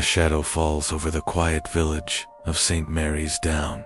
shadow falls over the quiet village of St. Mary's Down.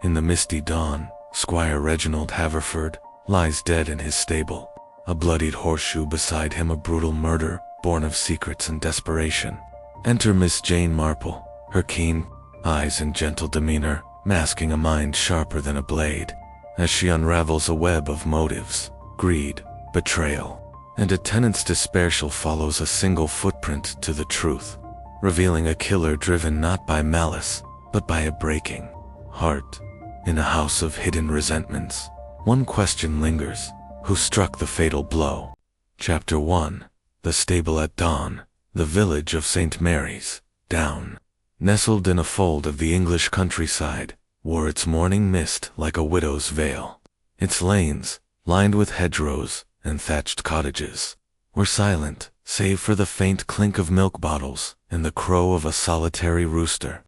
In the misty dawn, Squire Reginald Haverford lies dead in his stable, a bloodied horseshoe beside him, a brutal murder born of secrets and desperation. Enter Miss Jane Marple, her keen eyes and gentle demeanor masking a mind sharper than a blade, as she unravels a web of motives, greed, betrayal, and a tenant's despair. She follows a single footprint to the truth, revealing a killer driven not by malice, but by a breaking heart. In a house of hidden resentments, one question lingers: who struck the fatal blow? Chapter 1. The Stable at Dawn. The village of St. Mary's Down, nestled in a fold of the English countryside, wore its morning mist like a widow's veil. Its lanes, lined with hedgerows and thatched cottages, were silent, save for the faint clink of milk bottles and the crow of a solitary rooster.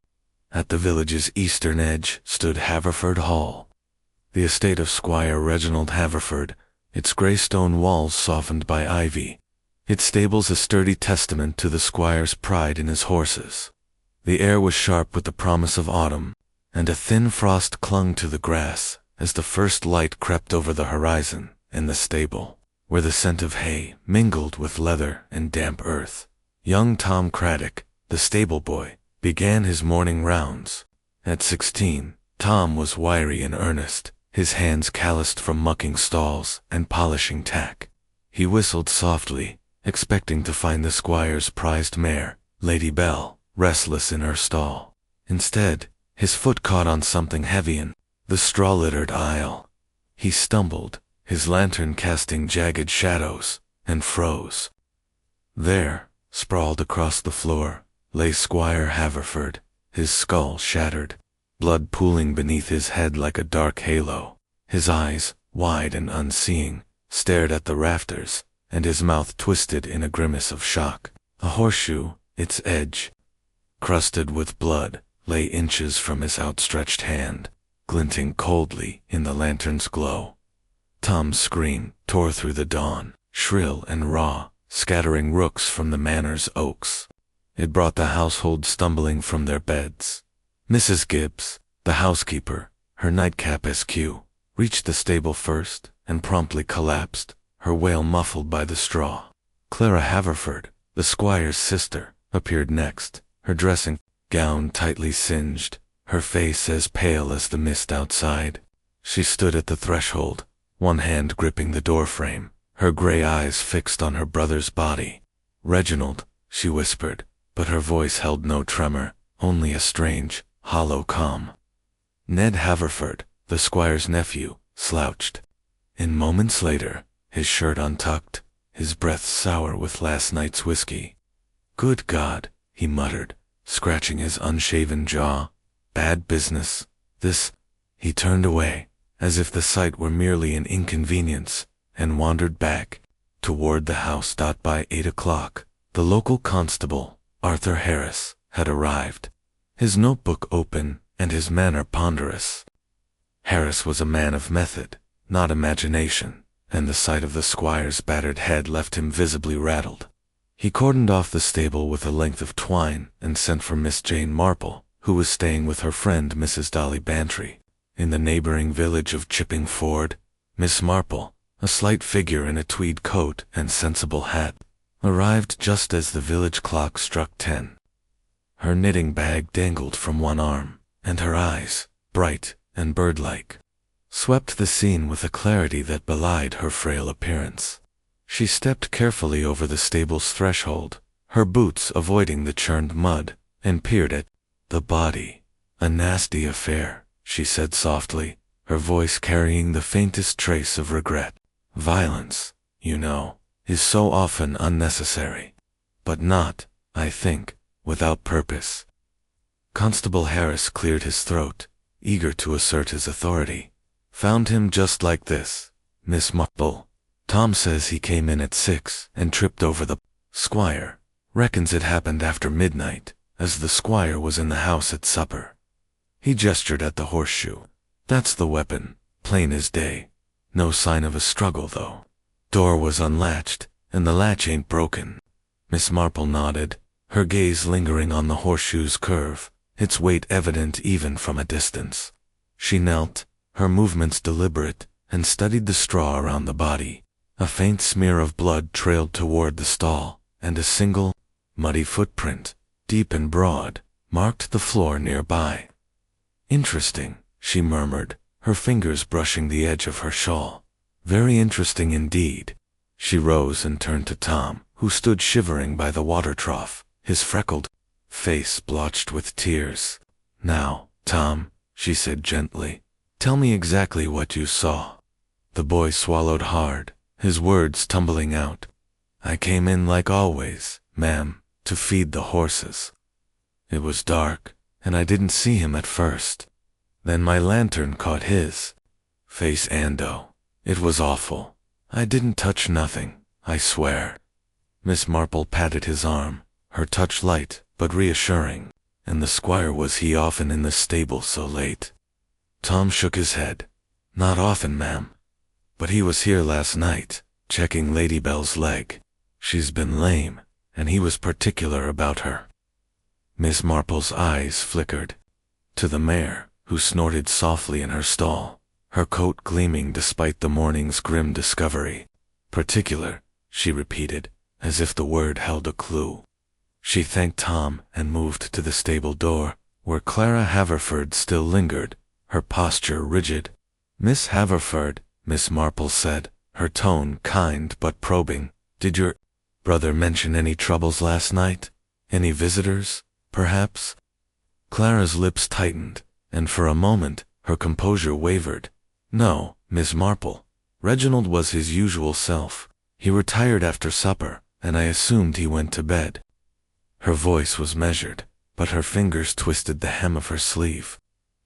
At the village's eastern edge stood Haverford Hall, the estate of Squire Reginald Haverford, its grey stone walls softened by ivy, its stables a sturdy testament to the squire's pride in his horses. The air was sharp with the promise of autumn, and a thin frost clung to the grass as the first light crept over the horizon. In the stable, where the scent of hay mingled with leather and damp earth, young Tom Craddock, the stable boy, began his morning rounds. At 16, Tom was wiry and earnest, his hands calloused from mucking stalls and polishing tack. He whistled softly, expecting to find the squire's prized mare, Lady Belle, restless in her stall. Instead, his foot caught on something heavy in the straw-littered aisle. He stumbled, his lantern casting jagged shadows, and froze. There, sprawled across the floor, lay Squire Haverford, his skull shattered, blood pooling beneath his head like a dark halo. His eyes, wide and unseeing, stared at the rafters, and his mouth twisted in a grimace of shock. A horseshoe, its edge crusted with blood, lay inches from his outstretched hand, glinting coldly in the lantern's glow. Tom's scream tore through the dawn, shrill and raw, scattering rooks from the manor's oaks. It brought the household stumbling from their beds. Mrs. Gibbs, the housekeeper, her nightcap askew, reached the stable first and promptly collapsed, her wail muffled by the straw. Clara Haverford, the squire's sister, appeared next, her dressing gown tightly singed, her face as pale as the mist outside. She stood at the threshold, one hand gripping the doorframe, her gray eyes fixed on her brother's body. "Reginald," she whispered, but her voice held no tremor, only a strange, hollow calm. Ned Haverford, the squire's nephew, slouched in moments later, his shirt untucked, his breath sour with last night's whiskey. "Good God," he muttered, scratching his unshaven jaw. "Bad business, this." He turned away, as if the sight were merely an inconvenience, and wandered back toward the house. By 8 o'clock, the local constable, Arthur Harris, had arrived, his notebook open and his manner ponderous. Harris was a man of method, not imagination, and the sight of the squire's battered head left him visibly rattled. He cordoned off the stable with a length of twine and sent for Miss Jane Marple, who was staying with her friend Mrs. Dolly Bantry. In the neighboring village of Chipping Ford, Miss Marple, a slight figure in a tweed coat and sensible hat, arrived just as the village clock struck 10. Her knitting bag dangled from one arm, and her eyes, bright and bird-like, swept the scene with a clarity that belied her frail appearance. She stepped carefully over the stable's threshold, her boots avoiding the churned mud, and peered at the body. "A nasty affair," she said softly, her voice carrying the faintest trace of regret. "Violence, you know, is so often unnecessary, but not, I think, without purpose." Constable Harris cleared his throat, eager to assert his authority. "Found him just like this, Miss Marple. Tom says he came in at 6 and tripped over the squire. Reckons it happened after midnight, as the squire was in the house at supper." He gestured at the horseshoe. "That's the weapon, plain as day. No sign of a struggle, though. Door was unlatched, and the latch ain't broken." Miss Marple nodded. her gaze lingering on the horseshoe's curve, its weight evident even from a distance. She knelt, her movements deliberate, and studied the straw around the body. A faint smear of blood trailed toward the stall, and a single, muddy footprint, deep and broad, marked the floor nearby. "Interesting," she murmured, her fingers brushing the edge of her shawl. "Very interesting indeed." She rose and turned to Tom, who stood shivering by the water trough, his freckled face blotched with tears. "Now, Tom," she said gently, "tell me exactly what you saw." The boy swallowed hard, his words tumbling out. "I came in like always, ma'am, to feed the horses. It was dark, and I didn't see him at first. Then my lantern caught his face Ando. It was awful. I didn't touch nothing, I swear." Miss Marple patted his arm, her touch light but reassuring. "And the squire, was he often in the stable so late?" Tom shook his head. "Not often, ma'am. But he was here last night, checking Lady Belle's leg. She's been lame, and he was particular about her." Miss Marple's eyes flickered to the mare, who snorted softly in her stall, her coat gleaming despite the morning's grim discovery. "Particular," she repeated, as if the word held a clue. She thanked Tom and moved to the stable door, where Clara Haverford still lingered, her posture rigid. "Miss Haverford," Miss Marple said, her tone kind but probing, "did your brother mention any troubles last night? Any visitors, perhaps?" Clara's lips tightened, and for a moment her composure wavered. "No, Miss Marple. Reginald was his usual self. He retired after supper, and I assumed he went to bed." Her voice was measured, but her fingers twisted the hem of her sleeve.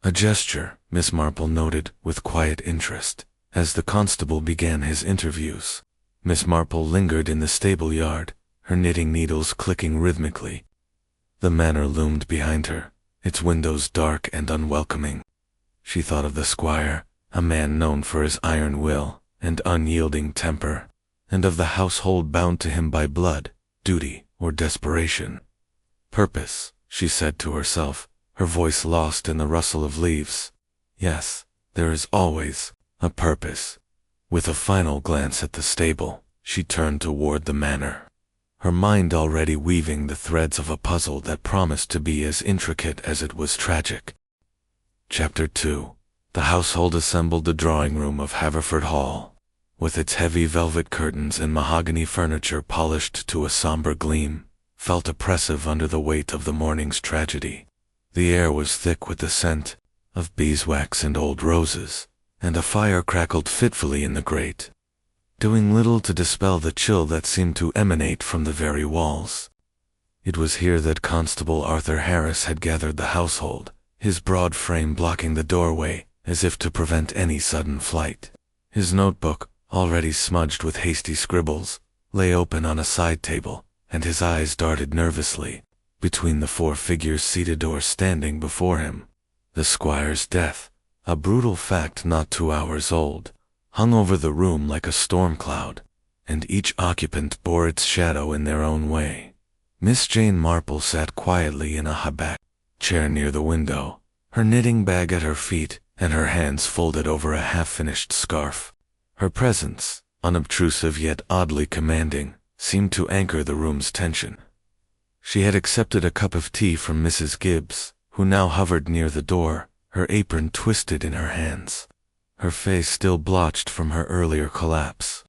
A gesture, Miss Marple noted with quiet interest, as the constable began his interviews. Miss Marple lingered in the stable yard, her knitting needles clicking rhythmically. The manor loomed behind her, its windows dark and unwelcoming. She thought of the squire, a man known for his iron will and unyielding temper, and of the household bound to him by blood, duty, or desperation. "Purpose," she said to herself, her voice lost in the rustle of leaves. "Yes, there is always a purpose." With a final glance at the stable, she turned toward the manor, her mind already weaving the threads of a puzzle that promised to be as intricate as it was tragic. Chapter 2. The household assembled the drawing room of Haverford Hall, with its heavy velvet curtains and mahogany furniture polished to a somber gleam, felt oppressive under the weight of the morning's tragedy. The air was thick with the scent of beeswax and old roses, and a fire crackled fitfully in the grate, doing little to dispel the chill that seemed to emanate from the very walls. It was here that Constable Arthur Harris had gathered the household, his broad frame blocking the doorway as if to prevent any sudden flight. His notebook, already smudged with hasty scribbles, lay open on a side table, and his eyes darted nervously between the 4 figures seated or standing before him. The squire's death, a brutal fact not 2 hours old, hung over the room like a storm cloud, and each occupant bore its shadow in their own way. Miss Jane Marple sat quietly in a high-back chair near the window, her knitting bag at her feet and her hands folded over a half-finished scarf. Her presence, unobtrusive yet oddly commanding, seemed to anchor the room's tension. She had accepted a cup of tea from Mrs. Gibbs, who now hovered near the door, her apron twisted in her hands, her face still blotched from her earlier collapse.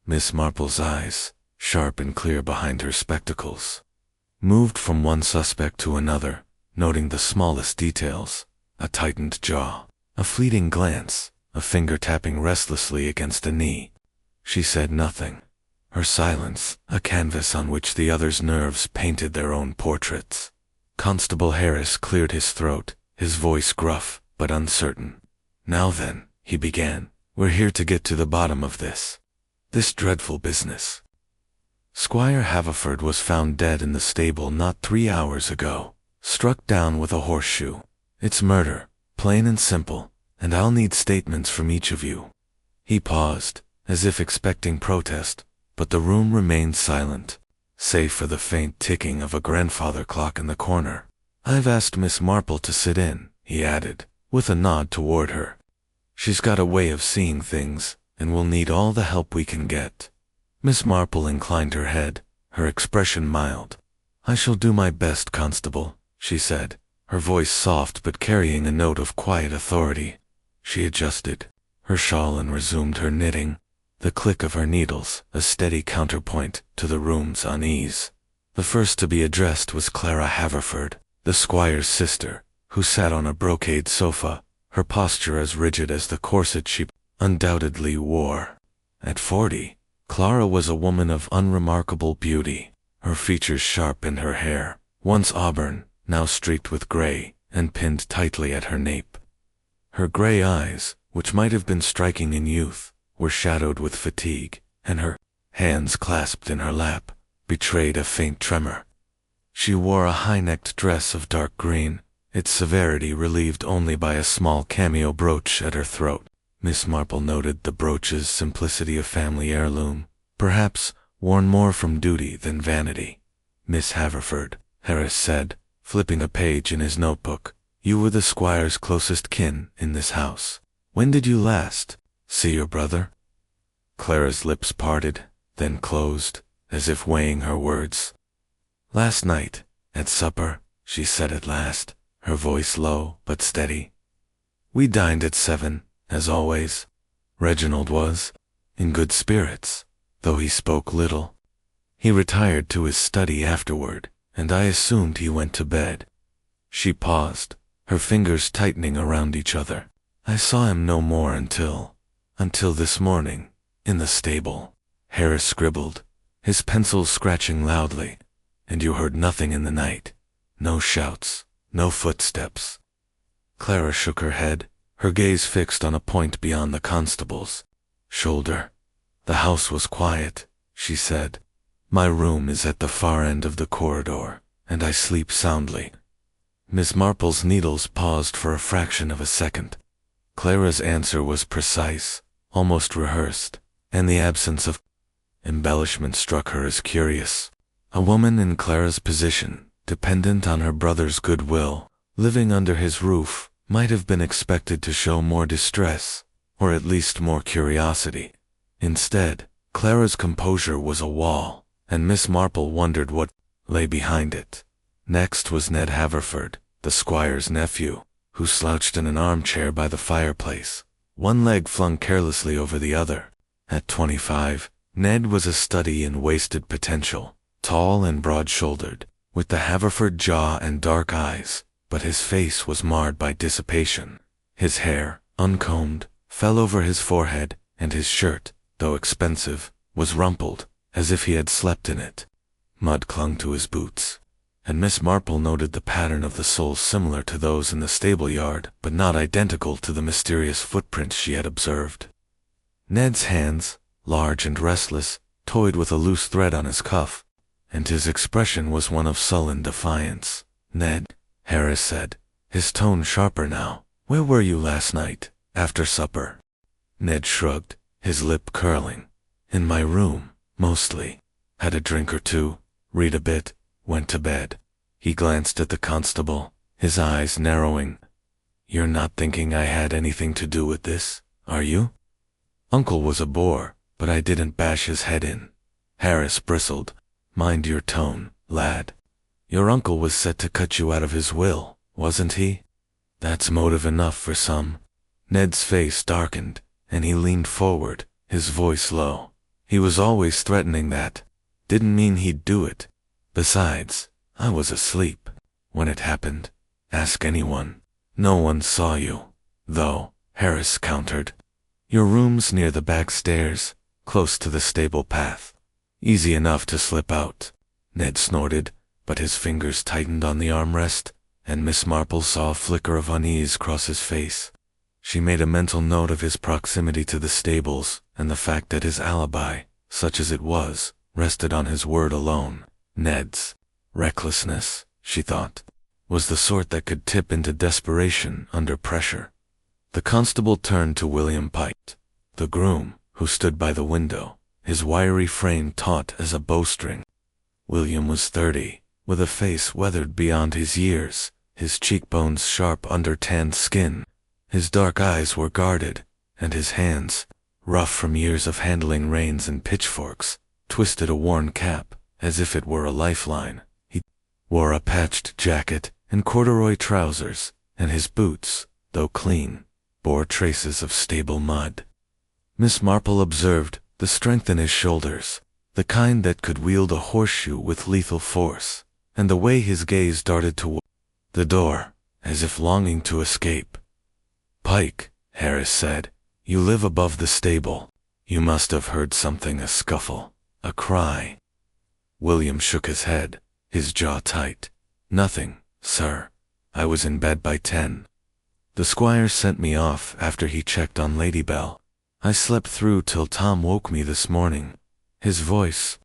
Miss Marple's eyes, sharp and clear behind her spectacles, moved from one suspect to another, noting the smallest details, a tightened jaw, a fleeting glance, a finger tapping restlessly against a knee. She said nothing, her silence a canvas on which the others' nerves painted their own portraits. Constable Harris cleared his throat, his voice gruff but uncertain. "Now then," he began, "we're here to get to the bottom of this dreadful business. Squire Haverford was found dead in the stable not 3 hours ago, struck down with a horseshoe. It's murder, plain and simple, and I'll need statements from each of you." He paused, as if expecting protest, but the room remained silent, save for the faint ticking of a grandfather clock in the corner. "I've asked Miss Marple to sit in," he added, with a nod toward her. "She's got a way of seeing things, and we'll need all the help we can get." Miss Marple inclined her head, her expression mild. "I shall do my best, Constable," she said, her voice soft but carrying a note of quiet authority. She adjusted her shawl and resumed her knitting, the click of her needles a steady counterpoint to the room's unease. The first to be addressed was Clara Haverford, the squire's sister, who sat on a brocade sofa, her posture as rigid as the corset she undoubtedly wore. At 40, Clara was a woman of unremarkable beauty, her features sharp and her hair, once auburn, now streaked with gray, and pinned tightly at her nape. Her gray eyes, which might have been striking in youth, were shadowed with fatigue, and her hands clasped in her lap betrayed a faint tremor. She wore a high-necked dress of dark green, its severity relieved only by a small cameo brooch at her throat. Miss Marple noted the brooch's simplicity of family heirloom, perhaps worn more from duty than vanity. "Miss Haverford," Harris said, flipping a page in his notebook, "you were the squire's closest kin in this house. When did you last see your brother?" Clara's lips parted, then closed, as if weighing her words. "Last night, at supper," she said at last, her voice low but steady. "We dined at 7, as always. Reginald was in good spirits, though he spoke little. He retired to his study afterward, and I assumed he went to bed." She paused, her fingers tightening around each other. "I saw him no more until this morning, in the stable." Harris scribbled, his pencil scratching loudly. "And you heard nothing in the night? No shouts, no footsteps?" Clara shook her head, her gaze fixed on a point beyond the constable's shoulder. "The house was quiet," she said. "My room is at the far end of the corridor, and I sleep soundly." Miss Marple's needles paused for a fraction of a second. Clara's answer was precise, almost rehearsed, and the absence of embellishment struck her as curious. A woman in Clara's position, dependent on her brother's goodwill, living under his roof, might have been expected to show more distress, or at least more curiosity. Instead, Clara's composure was a wall, and Miss Marple wondered what lay behind it. Next was Ned Haverford, the squire's nephew, who slouched in an armchair by the fireplace, one leg flung carelessly over the other. At 25, Ned was a study in wasted potential, tall and broad-shouldered, with the Haverford jaw and dark eyes, but his face was marred by dissipation. His hair, uncombed, fell over his forehead, and his shirt, though expensive, was rumpled, as if he had slept in it. Mud clung to his boots, and Miss Marple noted the pattern of the soles similar to those in the stable yard, but not identical to the mysterious footprints she had observed. Ned's hands, large and restless, toyed with a loose thread on his cuff, and his expression was one of sullen defiance. "Ned," Harris said, his tone sharper now, "where were you last night, after supper?" Ned shrugged, his lip curling. "In my room, mostly. Had a drink or two, read a bit, went to bed." He glanced at the constable, his eyes narrowing. "You're not thinking I had anything to do with this, are you?" "Uncle was a bore, but I didn't bash his head in." Harris bristled. "Mind your tone, lad. Your uncle was set to cut you out of his will, wasn't he? That's motive enough for some." Ned's face darkened, and he leaned forward, his voice low. "He was always threatening that. Didn't mean he'd do it. Besides, I was asleep when it happened. Ask anyone. No one saw you, though," Harris countered. "Your room's near the back stairs, close to the stable path. Easy enough to slip out." Ned snorted, but his fingers tightened on the armrest, and Miss Marple saw a flicker of unease cross his face. She made a mental note of his proximity to the stables, and the fact that his alibi, such as it was, rested on his word alone. Ned's recklessness, she thought, was the sort that could tip into desperation under pressure. The constable turned to William Pite, the groom, who stood by the window, his wiry frame taut as a bowstring. William was 30, with a face weathered beyond his years, his cheekbones sharp under tanned skin. His dark eyes were guarded, and his hands, rough from years of handling reins and pitchforks, twisted a worn cap, as if it were a lifeline. He wore a patched jacket and corduroy trousers, and his boots, though clean, bore traces of stable mud. Miss Marple observed the strength in his shoulders, the kind that could wield a horseshoe with lethal force, and the way his gaze darted toward the door, as if longing to escape. "Pike," Harris said, "you live above the stable. You must have heard something, a scuffle, a cry." William shook his head, his jaw tight. "Nothing, sir. I was in bed by 10. The squire sent me off after he checked on Lady Bell. I slept through till Tom woke me this morning." His voice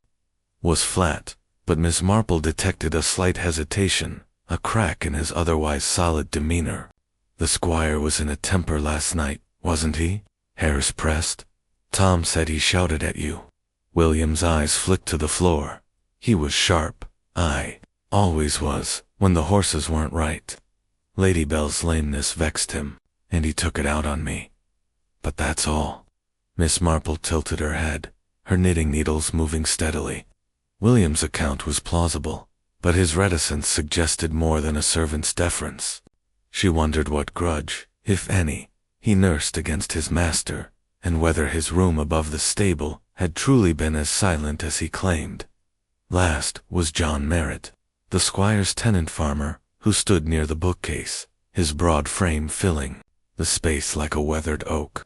was flat, but Miss Marple detected a slight hesitation, a crack in his otherwise solid demeanor. "The squire was in a temper last night, wasn't he?" Harris pressed. "Tom said he shouted at you." William's eyes flicked to the floor. He was sharp. "I always was, when the horses weren't right. Lady Bell's lameness vexed him, and he took it out on me. But that's all." Miss Marple tilted her head, her knitting needles moving steadily. William's account was plausible, but his reticence suggested more than a servant's deference. She wondered what grudge, if any, he nursed against his master, and whether his room above the stable had truly been as silent as he claimed. Last was John Merritt, the squire's tenant farmer, who stood near the bookcase, his broad frame filling the space like a weathered oak.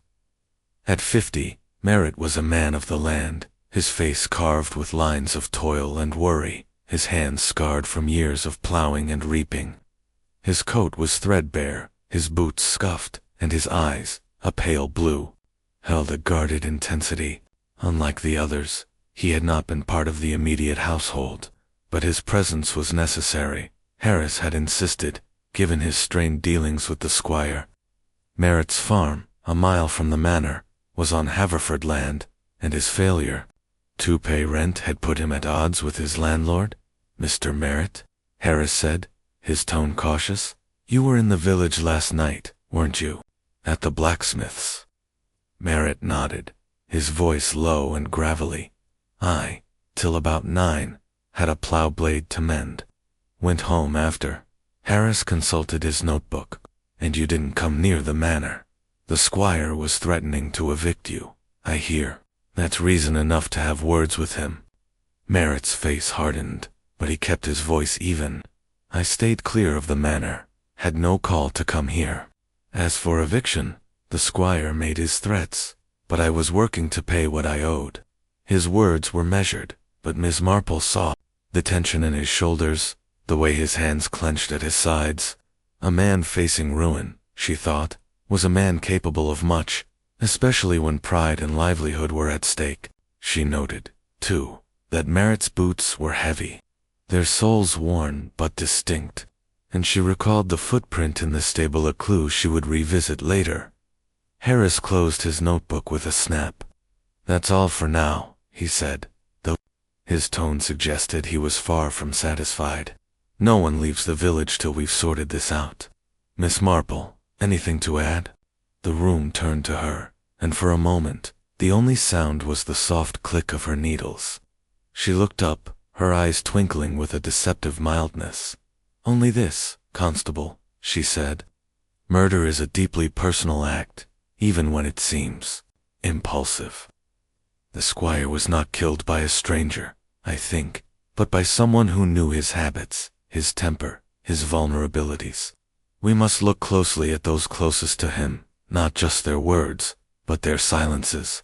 At 50, Merritt was a man of the land, his face carved with lines of toil and worry, his hands scarred from years of plowing and reaping. His coat was threadbare, his boots scuffed, and his eyes, a pale blue, held a guarded intensity. Unlike the others, he had not been part of the immediate household, but his presence was necessary. Harris had insisted, given his strained dealings with the squire. Merritt's farm, a mile from the manor, was on Haverford land, and his failure to pay rent had put him at odds with his landlord. "Mr. Merritt," Harris said, his tone cautious, "you were in the village last night, weren't you? At the blacksmith's?" Merritt nodded, his voice low and gravelly. "I, till about 9, had a plough blade to mend. Went home after." Harris consulted his notebook. "And you didn't come near the manor. The squire was threatening to evict you, I hear. That's reason enough to have words with him." Merritt's face hardened, but he kept his voice even. "I stayed clear of the manor, had no call to come here. As for eviction, the squire made his threats, but I was working to pay what I owed." His words were measured, but Miss Marple saw the tension in his shoulders, the way his hands clenched at his sides. A man facing ruin, she thought, was a man capable of much, especially when pride and livelihood were at stake. She noted, too, that Merritt's boots were heavy, their soles worn but distinct, and she recalled the footprint in the stable, a clue she would revisit later. Harris closed his notebook with a snap. "That's all for now," he said, though his tone suggested he was far from satisfied. "No one leaves the village till we've sorted this out. Miss Marple, anything to add?" The room turned to her, and for a moment, the only sound was the soft click of her needles. She looked up, her eyes twinkling with a deceptive mildness. "Only this, Constable," she said. "Murder is a deeply personal act, even when it seems impulsive. The squire was not killed by a stranger, I think, but by someone who knew his habits, his temper, his vulnerabilities. We must look closely at those closest to him, not just their words, but their silences."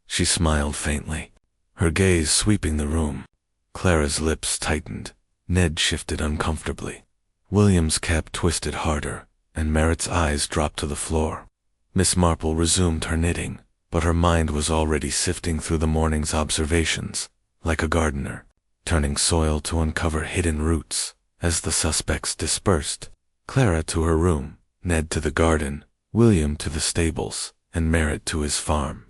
She smiled faintly, her gaze sweeping the room. Clara's lips tightened. Ned shifted uncomfortably. William's cap twisted harder, and Merritt's eyes dropped to the floor. Miss Marple resumed her knitting, but her mind was already sifting through the morning's observations, like a gardener, turning soil to uncover hidden roots. As the suspects dispersed, Clara to her room, Ned to the garden, William to the stables, and Merritt to his farm.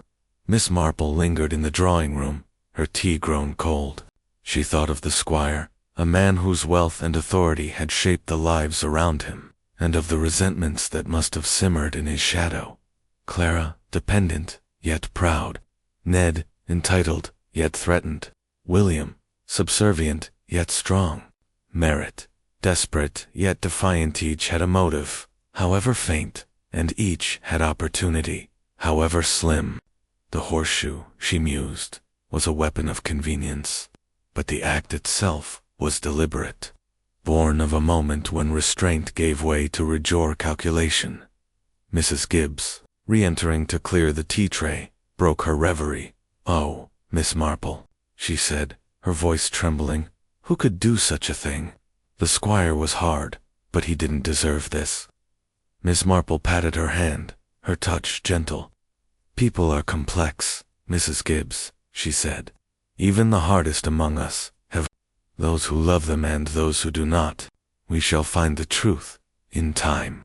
Miss Marple lingered in the drawing room, her tea grown cold. She thought of the squire, a man whose wealth and authority had shaped the lives around him, and of the resentments that must have simmered in his shadow. Clara, dependent, yet proud. Ned, entitled, yet threatened. William, subservient, yet strong. Merritt, desperate, yet defiant. Each had a motive, however faint, and each had opportunity, however slim. The horseshoe, she mused, was a weapon of convenience, but the act itself was deliberate, born of a moment when restraint gave way to rigor calculation. Mrs. Gibbs, re-entering to clear the tea tray, broke her reverie. "Oh, Miss Marple," she said, her voice trembling, "who could do such a thing? The squire was hard, but he didn't deserve this." Miss Marple patted her hand, her touch gentle. "People are complex, Mrs. Gibbs," she said. "Even the hardest among us have those who love them and those who do not. We shall find the truth, in time."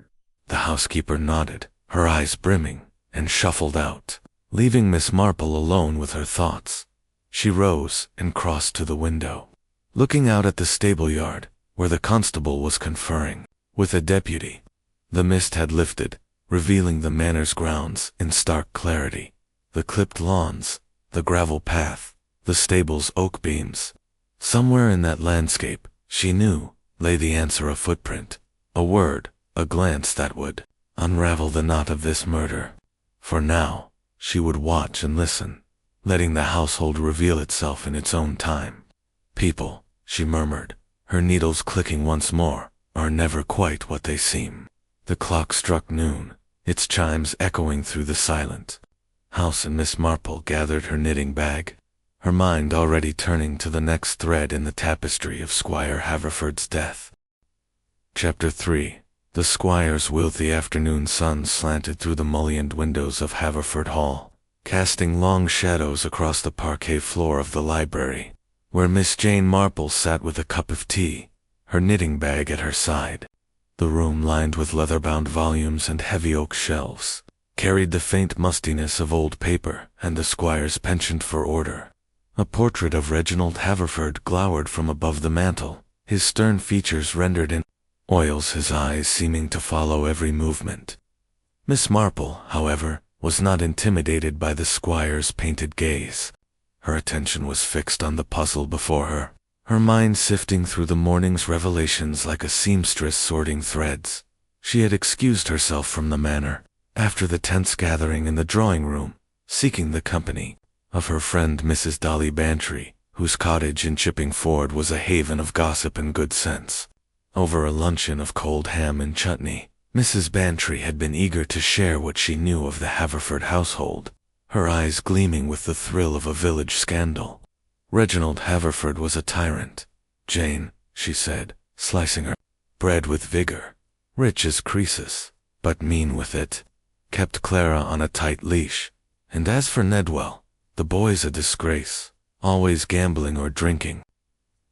The housekeeper nodded, her eyes brimming, and shuffled out, leaving Miss Marple alone with her thoughts. She rose and crossed to the window, looking out at the stable yard, where the constable was conferring with a deputy. The mist had lifted, revealing the manor's grounds in stark clarity. The clipped lawns, the gravel path, the stable's oak beams. Somewhere in that landscape, she knew, lay the answer: a footprint, a word, a glance that would unravel the knot of this murder. For now, she would watch and listen, letting the household reveal itself in its own time. "People," she murmured, her needles clicking once more, "are never quite what they seem." The clock struck noon, its chimes echoing through the silent house, and Miss Marple gathered her knitting bag, her mind already turning to the next thread in the tapestry of Squire Haverford's death. Chapter 3. The squire's will. The afternoon sun slanted through the mullioned windows of Haverford Hall, casting long shadows across the parquet floor of the library, where Miss Jane Marple sat with a cup of tea, her knitting bag at her side. The room, lined with leather-bound volumes and heavy oak shelves, carried the faint mustiness of old paper and the squire's penchant for order. A portrait of Reginald Haverford glowered from above the mantel, his stern features rendered in oils, his eyes seeming to follow every movement. Miss Marple, however, was not intimidated by the squire's painted gaze. Her attention was fixed on the puzzle before her, her mind sifting through the morning's revelations like a seamstress sorting threads. She had excused herself from the manor, after the tense gathering in the drawing-room, seeking the company of her friend Mrs. Dolly Bantry, whose cottage in Chipping Ford was a haven of gossip and good sense. Over a luncheon of cold ham and chutney, Mrs. Bantry had been eager to share what she knew of the Haverford household, her eyes gleaming with the thrill of a village scandal. "Reginald Haverford was a tyrant, Jane," she said, slicing her bread with vigor. "Rich as Croesus, but mean with it. Kept Clara on a tight leash. And as for Nedwell, the boy's a disgrace, always gambling or drinking."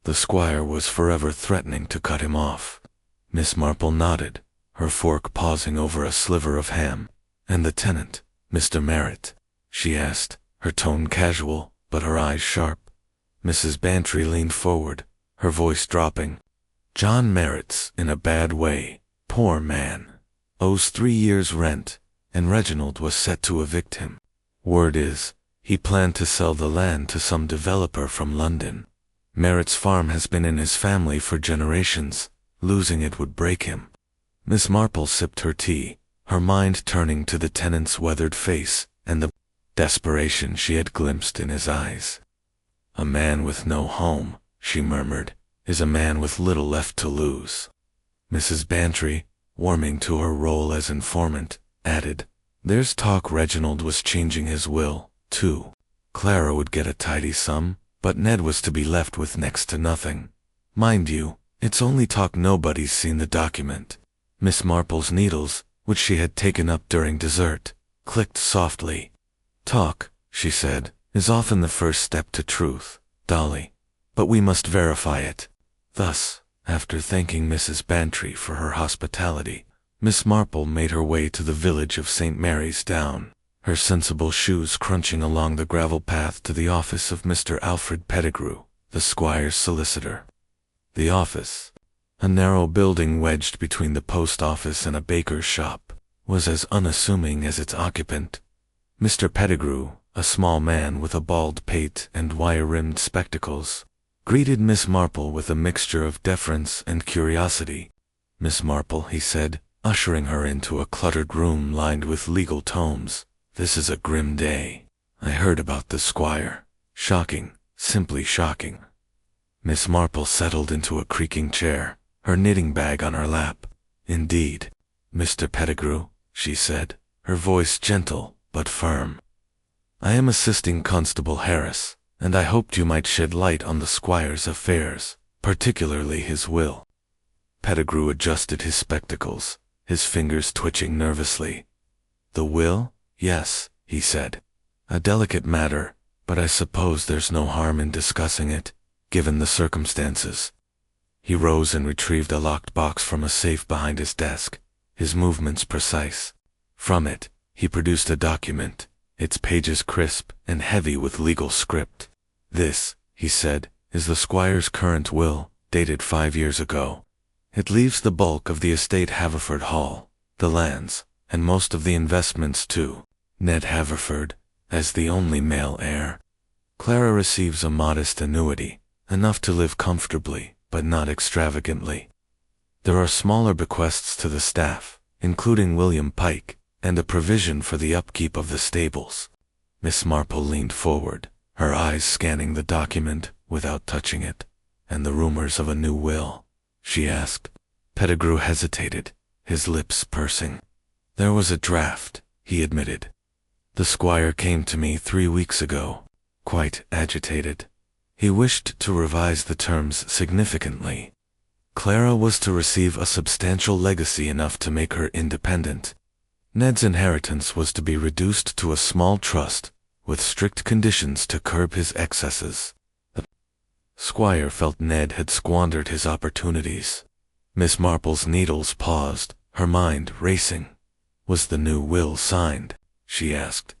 The squire was forever threatening to cut him off. Miss Marple nodded, her fork pausing over a sliver of ham. "And the tenant, Mr. Merritt?" she asked, her tone casual, but her eyes sharp. Mrs. Bantry leaned forward, her voice dropping. "John Merritt's in a bad way, poor man. Owes 3 years' rent, and Reginald was set to evict him. Word is, he planned to sell the land to some developer from London. Merritt's farm has been in his family for generations. Losing it would break him." Miss Marple sipped her tea, her mind turning to the tenant's weathered face and the desperation she had glimpsed in his eyes. "A man with no home," she murmured, "is a man with little left to lose." Mrs. Bantry, warming to her role as informant, added, "There's talk Reginald was changing his will, too. Clara would get a tidy sum, but Ned was to be left with next to nothing. Mind you, it's only talk, nobody's seen the document." Miss Marple's needles, which she had taken up during dessert, clicked softly. "Talk," she said, "is often the first step to truth, Dolly, but we must verify it." Thus, after thanking Mrs. Bantry for her hospitality, Miss Marple made her way to the village of St. Mary's Down, her sensible shoes crunching along the gravel path to the office of Mr. Alfred Pettigrew, the squire's solicitor. The office, a narrow building wedged between the post office and a baker's shop, was as unassuming as its occupant. Mr. Pettigrew, a small man with a bald pate and wire-rimmed spectacles, greeted Miss Marple with a mixture of deference and curiosity. "Miss Marple," he said, ushering her into a cluttered room lined with legal tomes, "this is a grim day. I heard about the squire. Shocking, simply shocking." Miss Marple settled into a creaking chair, her knitting bag on her lap. "Indeed, Mr. Pettigrew," she said, her voice gentle but firm. "I am assisting Constable Harris, and I hoped you might shed light on the squire's affairs, particularly his will." Pettigrew adjusted his spectacles, his fingers twitching nervously. "The will? Yes," he said. "A delicate matter, but I suppose there's no harm in discussing it, given the circumstances." He rose and retrieved a locked box from a safe behind his desk, his movements precise. From it, he produced a document, its pages crisp and heavy with legal script. "This," he said, "is the squire's current will, dated 5 years ago. It leaves the bulk of the estate Haverford Hall, the lands, and most of the investments to Ned Haverford, as the only male heir. Clara receives a modest annuity, enough to live comfortably, but not extravagantly. There are smaller bequests to the staff, including William Pike, and a provision for the upkeep of the stables." Miss Marple leaned forward, her eyes scanning the document without touching it. "And the rumors of a new will?" she asked. Pettigrew hesitated, his lips pursing. "There was a draft," he admitted. "The squire came to me 3 weeks ago, quite agitated. He wished to revise the terms significantly. Clara was to receive a substantial legacy enough to make her independent. Ned's inheritance was to be reduced to a small trust, with strict conditions to curb his excesses." The squire felt Ned had squandered his opportunities. Miss Marple's needles paused, her mind racing. "Was the new will signed?" she asked.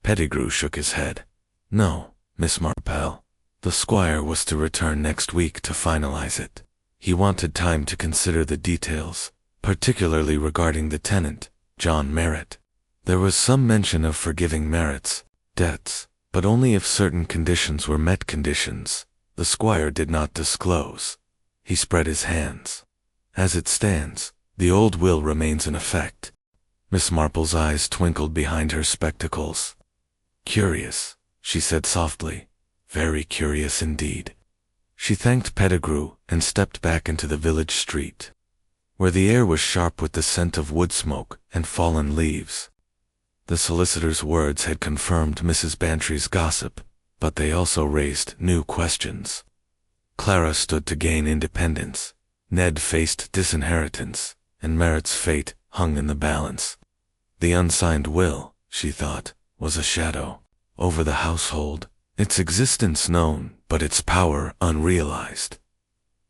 Pettigrew shook his head. "No, Miss Marple. The squire was to return next week to finalize it. He wanted time to consider the details, particularly regarding the tenant, John Merritt. There was some mention of forgiving Merritt's debts, but only if certain conditions were met. Conditions the squire did not disclose." He spread his hands. "As it stands, the old will remains in effect." Miss Marple's eyes twinkled behind her spectacles. "Curious," she said softly. "Very curious indeed." She thanked Pettigrew and stepped back into the village street, where the air was sharp with the scent of wood smoke and fallen leaves. The solicitor's words had confirmed Mrs. Bantry's gossip, but they also raised new questions. Clara stood to gain independence. Ned faced disinheritance, and Merritt's fate hung in the balance. The unsigned will, she thought, was a shadow over the household, its existence known, but its power unrealized.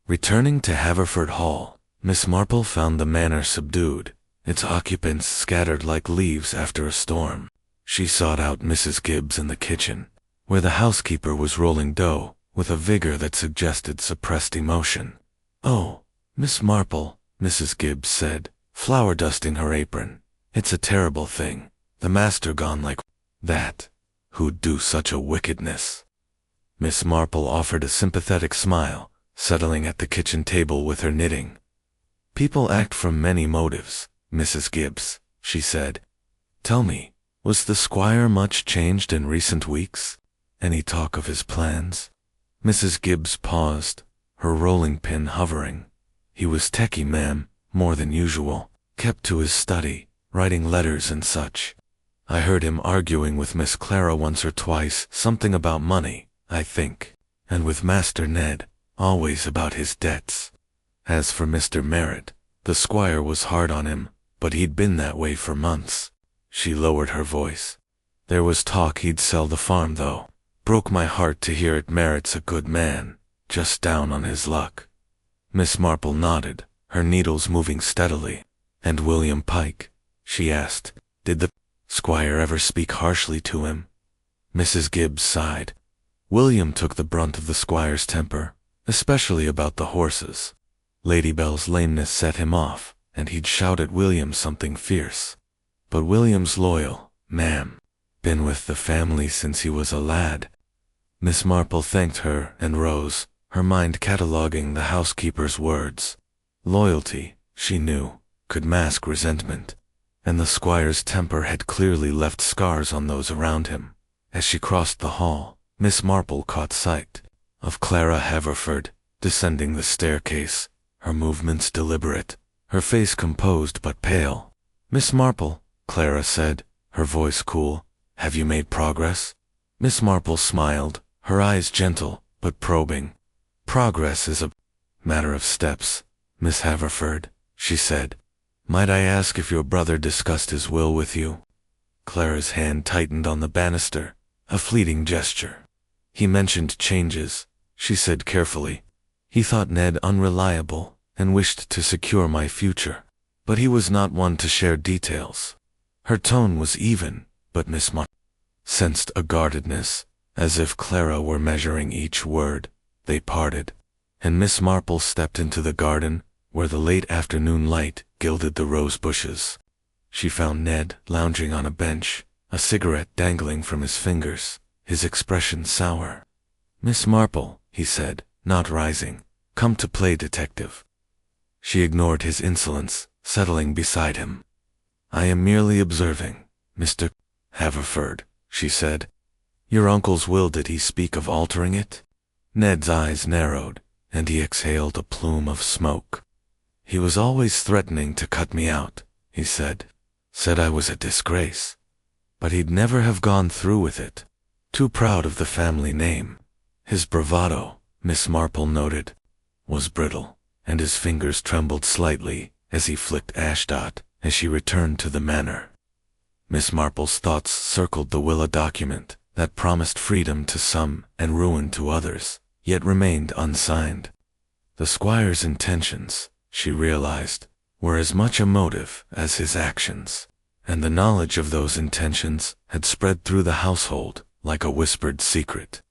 Returning to Haverford Hall, Miss Marple found the manor subdued, its occupants scattered like leaves after a storm. She sought out Mrs. Gibbs in the kitchen, where the housekeeper was rolling dough with a vigor that suggested suppressed emotion. "Oh, Miss Marple," Mrs. Gibbs said, flour dusting her apron. "It's a terrible thing. The master gone like that. Who'd do such a wickedness?" Miss Marple offered a sympathetic smile, settling at the kitchen table with her knitting. "People act from many motives, Mrs. Gibbs," she said. "Tell me, was the squire much changed in recent weeks? Any talk of his plans?" Mrs. Gibbs paused, her rolling pin hovering. "He was techy, ma'am, more than usual, kept to his study, writing letters and such. I heard him arguing with Miss Clara once or twice, something about money, I think, and with Master Ned, always about his debts. As for Mr. Merritt, the squire was hard on him, but he'd been that way for months." She lowered her voice. "There was talk he'd sell the farm, though. Broke my heart to hear it. Merritt's a good man, just down on his luck." Miss Marple nodded, her needles moving steadily. "And William Pike?" she asked. "Did the squire ever speak harshly to him?" Mrs. Gibbs sighed. William took the brunt of the squire's temper, especially about the horses. Lady Belle's lameness set him off, and he'd shout at William something fierce. But William's loyal, "Ma'am, been with the family since he was a lad." Miss Marple thanked her and rose, her mind cataloguing the housekeeper's words. Loyalty, she knew, could mask resentment, and the squire's temper had clearly left scars on those around him. As she crossed the hall, Miss Marple caught sight of Clara Haverford descending the staircase, her movements deliberate, her face composed but pale. "Miss Marple," Clara said, her voice cool, "have you made progress?" Miss Marple smiled, her eyes gentle but probing. "Progress is a matter of steps, Miss Haverford," she said. "Might I ask if your brother discussed his will with you?" Clara's hand tightened on the banister, a fleeting gesture. "He mentioned changes," she said carefully. "He thought Ned unreliable and wished to secure my future, but he was not one to share details." Her tone was even, but Miss Marple sensed a guardedness, as if Clara were measuring each word. They parted, and Miss Marple stepped into the garden, where the late afternoon light gilded the rose bushes. She found Ned lounging on a bench, a cigarette dangling from his fingers, his expression sour. "Miss Marple," he said, not rising, "come to play detective." She ignored his insolence, settling beside him. "I am merely observing, Mr. Haverford," she said. "Your uncle's will, did he speak of altering it?" Ned's eyes narrowed, and he exhaled a plume of smoke. "He was always threatening to cut me out," he said. "Said I was a disgrace. But he'd never have gone through with it. Too proud of the family name." His bravado, Miss Marple noted, was brittle, and his fingers trembled slightly as he flicked Ashdot as she returned to the manor. Miss Marple's thoughts circled the Willa document that promised freedom to some and ruin to others, yet remained unsigned. The squire's intentions, she realized, were as much a motive as his actions, and the knowledge of those intentions had spread through the household like a whispered secret.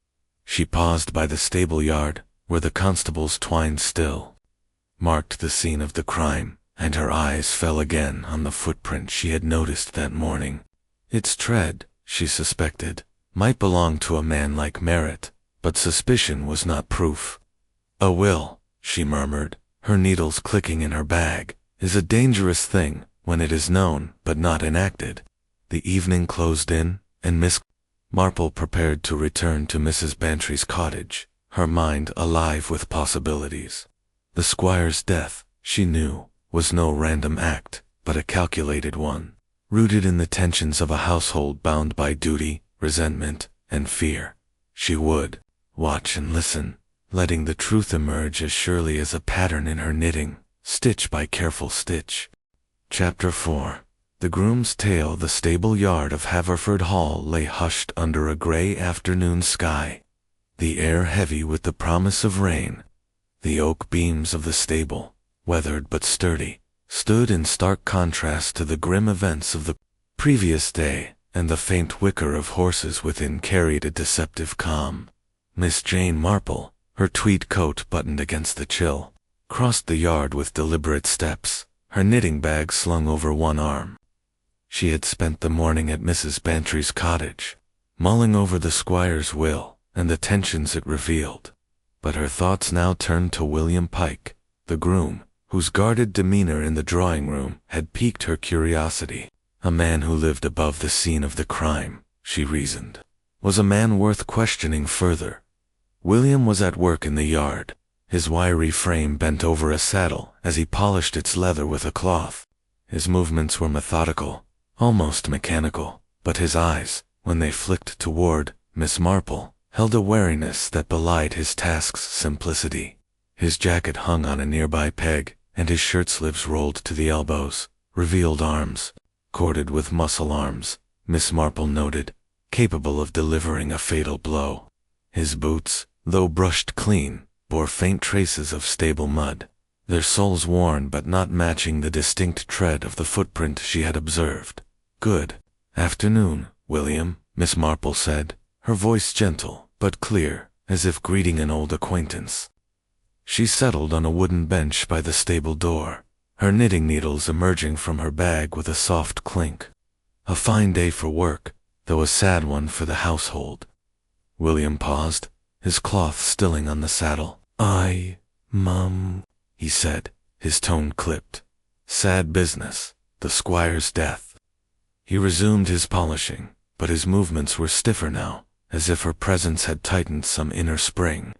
She paused by the stable yard, where the constables twined still, marked the scene of the crime, and her eyes fell again on the footprint she had noticed that morning. Its tread, she suspected, might belong to a man like Merritt, but suspicion was not proof. "A will," she murmured, her needles clicking in her bag, "is a dangerous thing when it is known but not enacted." The evening closed in, and Miss Marple prepared to return to Mrs. Bantry's cottage, her mind alive with possibilities. The squire's death, she knew, was no random act, but a calculated one, rooted in the tensions of a household bound by duty, resentment, and fear. She would watch and listen, letting the truth emerge as surely as a pattern in her knitting, stitch by careful stitch. Chapter 4. The groom's tale. The stable yard of Haverford Hall lay hushed under a gray afternoon sky, the air heavy with the promise of rain. The oak beams of the stable, weathered but sturdy, stood in stark contrast to the grim events of the previous day, and the faint whicker of horses within carried a deceptive calm. Miss Jane Marple, her tweed coat buttoned against the chill, crossed the yard with deliberate steps, her knitting bag slung over one arm. She had spent the morning at Mrs. Bantry's cottage, mulling over the squire's will and the tensions it revealed. But her thoughts now turned to William Pike, the groom, whose guarded demeanor in the drawing-room had piqued her curiosity. A man who lived above the scene of the crime, she reasoned, was a man worth questioning further. William was at work in the yard, his wiry frame bent over a saddle as he polished its leather with a cloth. His movements were methodical, almost mechanical, but his eyes, when they flicked toward Miss Marple, held a wariness that belied his task's simplicity. His jacket hung on a nearby peg, and his shirt sleeves rolled to the elbows, revealed arms, corded with muscle arms, Miss Marple noted, capable of delivering a fatal blow. His boots, though brushed clean, bore faint traces of stable mud, their soles worn but not matching the distinct tread of the footprint she had observed. "Good afternoon, William," Miss Marple said, her voice gentle but clear, as if greeting an old acquaintance. She settled on a wooden bench by the stable door, her knitting needles emerging from her bag with a soft clink. A fine day for work, though a sad one for the household. William paused, his cloth stilling on the saddle. Mum, he said, his tone clipped. Sad business, the squire's death. He resumed his polishing, but his movements were stiffer now, as if her presence had tightened some inner spring.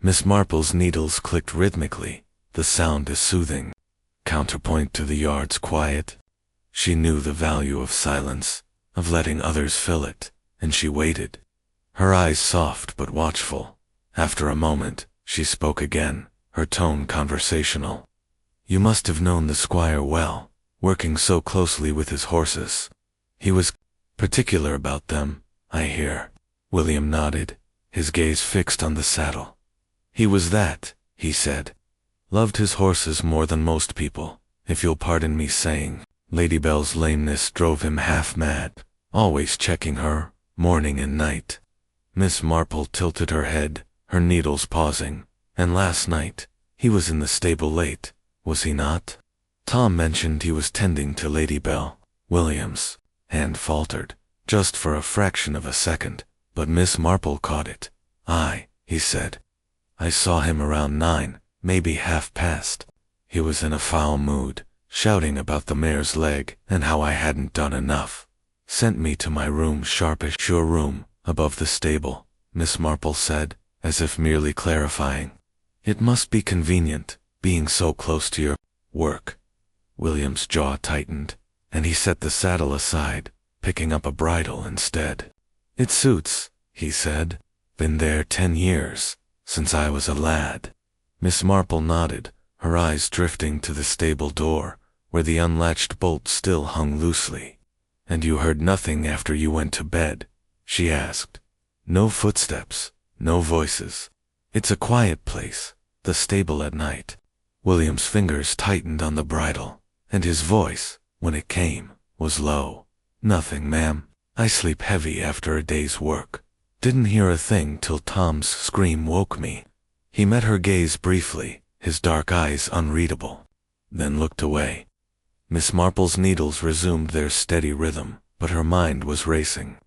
Miss Marple's needles clicked rhythmically, the sound is soothing. Counterpoint to the yard's quiet. She knew the value of silence, of letting others fill it, and she waited. Her eyes soft but watchful. After a moment, she spoke again, her tone conversational. You must have known the squire well, working so closely with his horses. He was particular about them, I hear. William nodded, his gaze fixed on the saddle. He was that, he said. Loved his horses more than most people, if you'll pardon me saying. Lady Belle's lameness drove him half mad, always checking her, morning and night. Miss Marple tilted her head, her needles pausing. And last night, he was in the stable late, was he not? Tom mentioned he was tending to Lady Belle. William's hand faltered, just for a fraction of a second, but Miss Marple caught it. Aye, he said. I saw him around 9, maybe half past. He was in a foul mood, shouting about the mare's leg and how I hadn't done enough. Sent me to my room, sharpish your room, above the stable, Miss Marple said, as if merely clarifying. It must be convenient, being so close to your work. William's jaw tightened, and he set the saddle aside, picking up a bridle instead. It suits, he said. Been there 10 years, since I was a lad. Miss Marple nodded, her eyes drifting to the stable door, where the unlatched bolt still hung loosely. And you heard nothing after you went to bed? She asked. No footsteps, no voices. It's a quiet place, the stable at night. William's fingers tightened on the bridle, and his voice, when it came, was low. Nothing, ma'am. I sleep heavy after a day's work. Didn't hear a thing till Tom's scream woke me. He met her gaze briefly, his dark eyes unreadable, then looked away. Miss Marple's needles resumed their steady rhythm, but her mind was racing.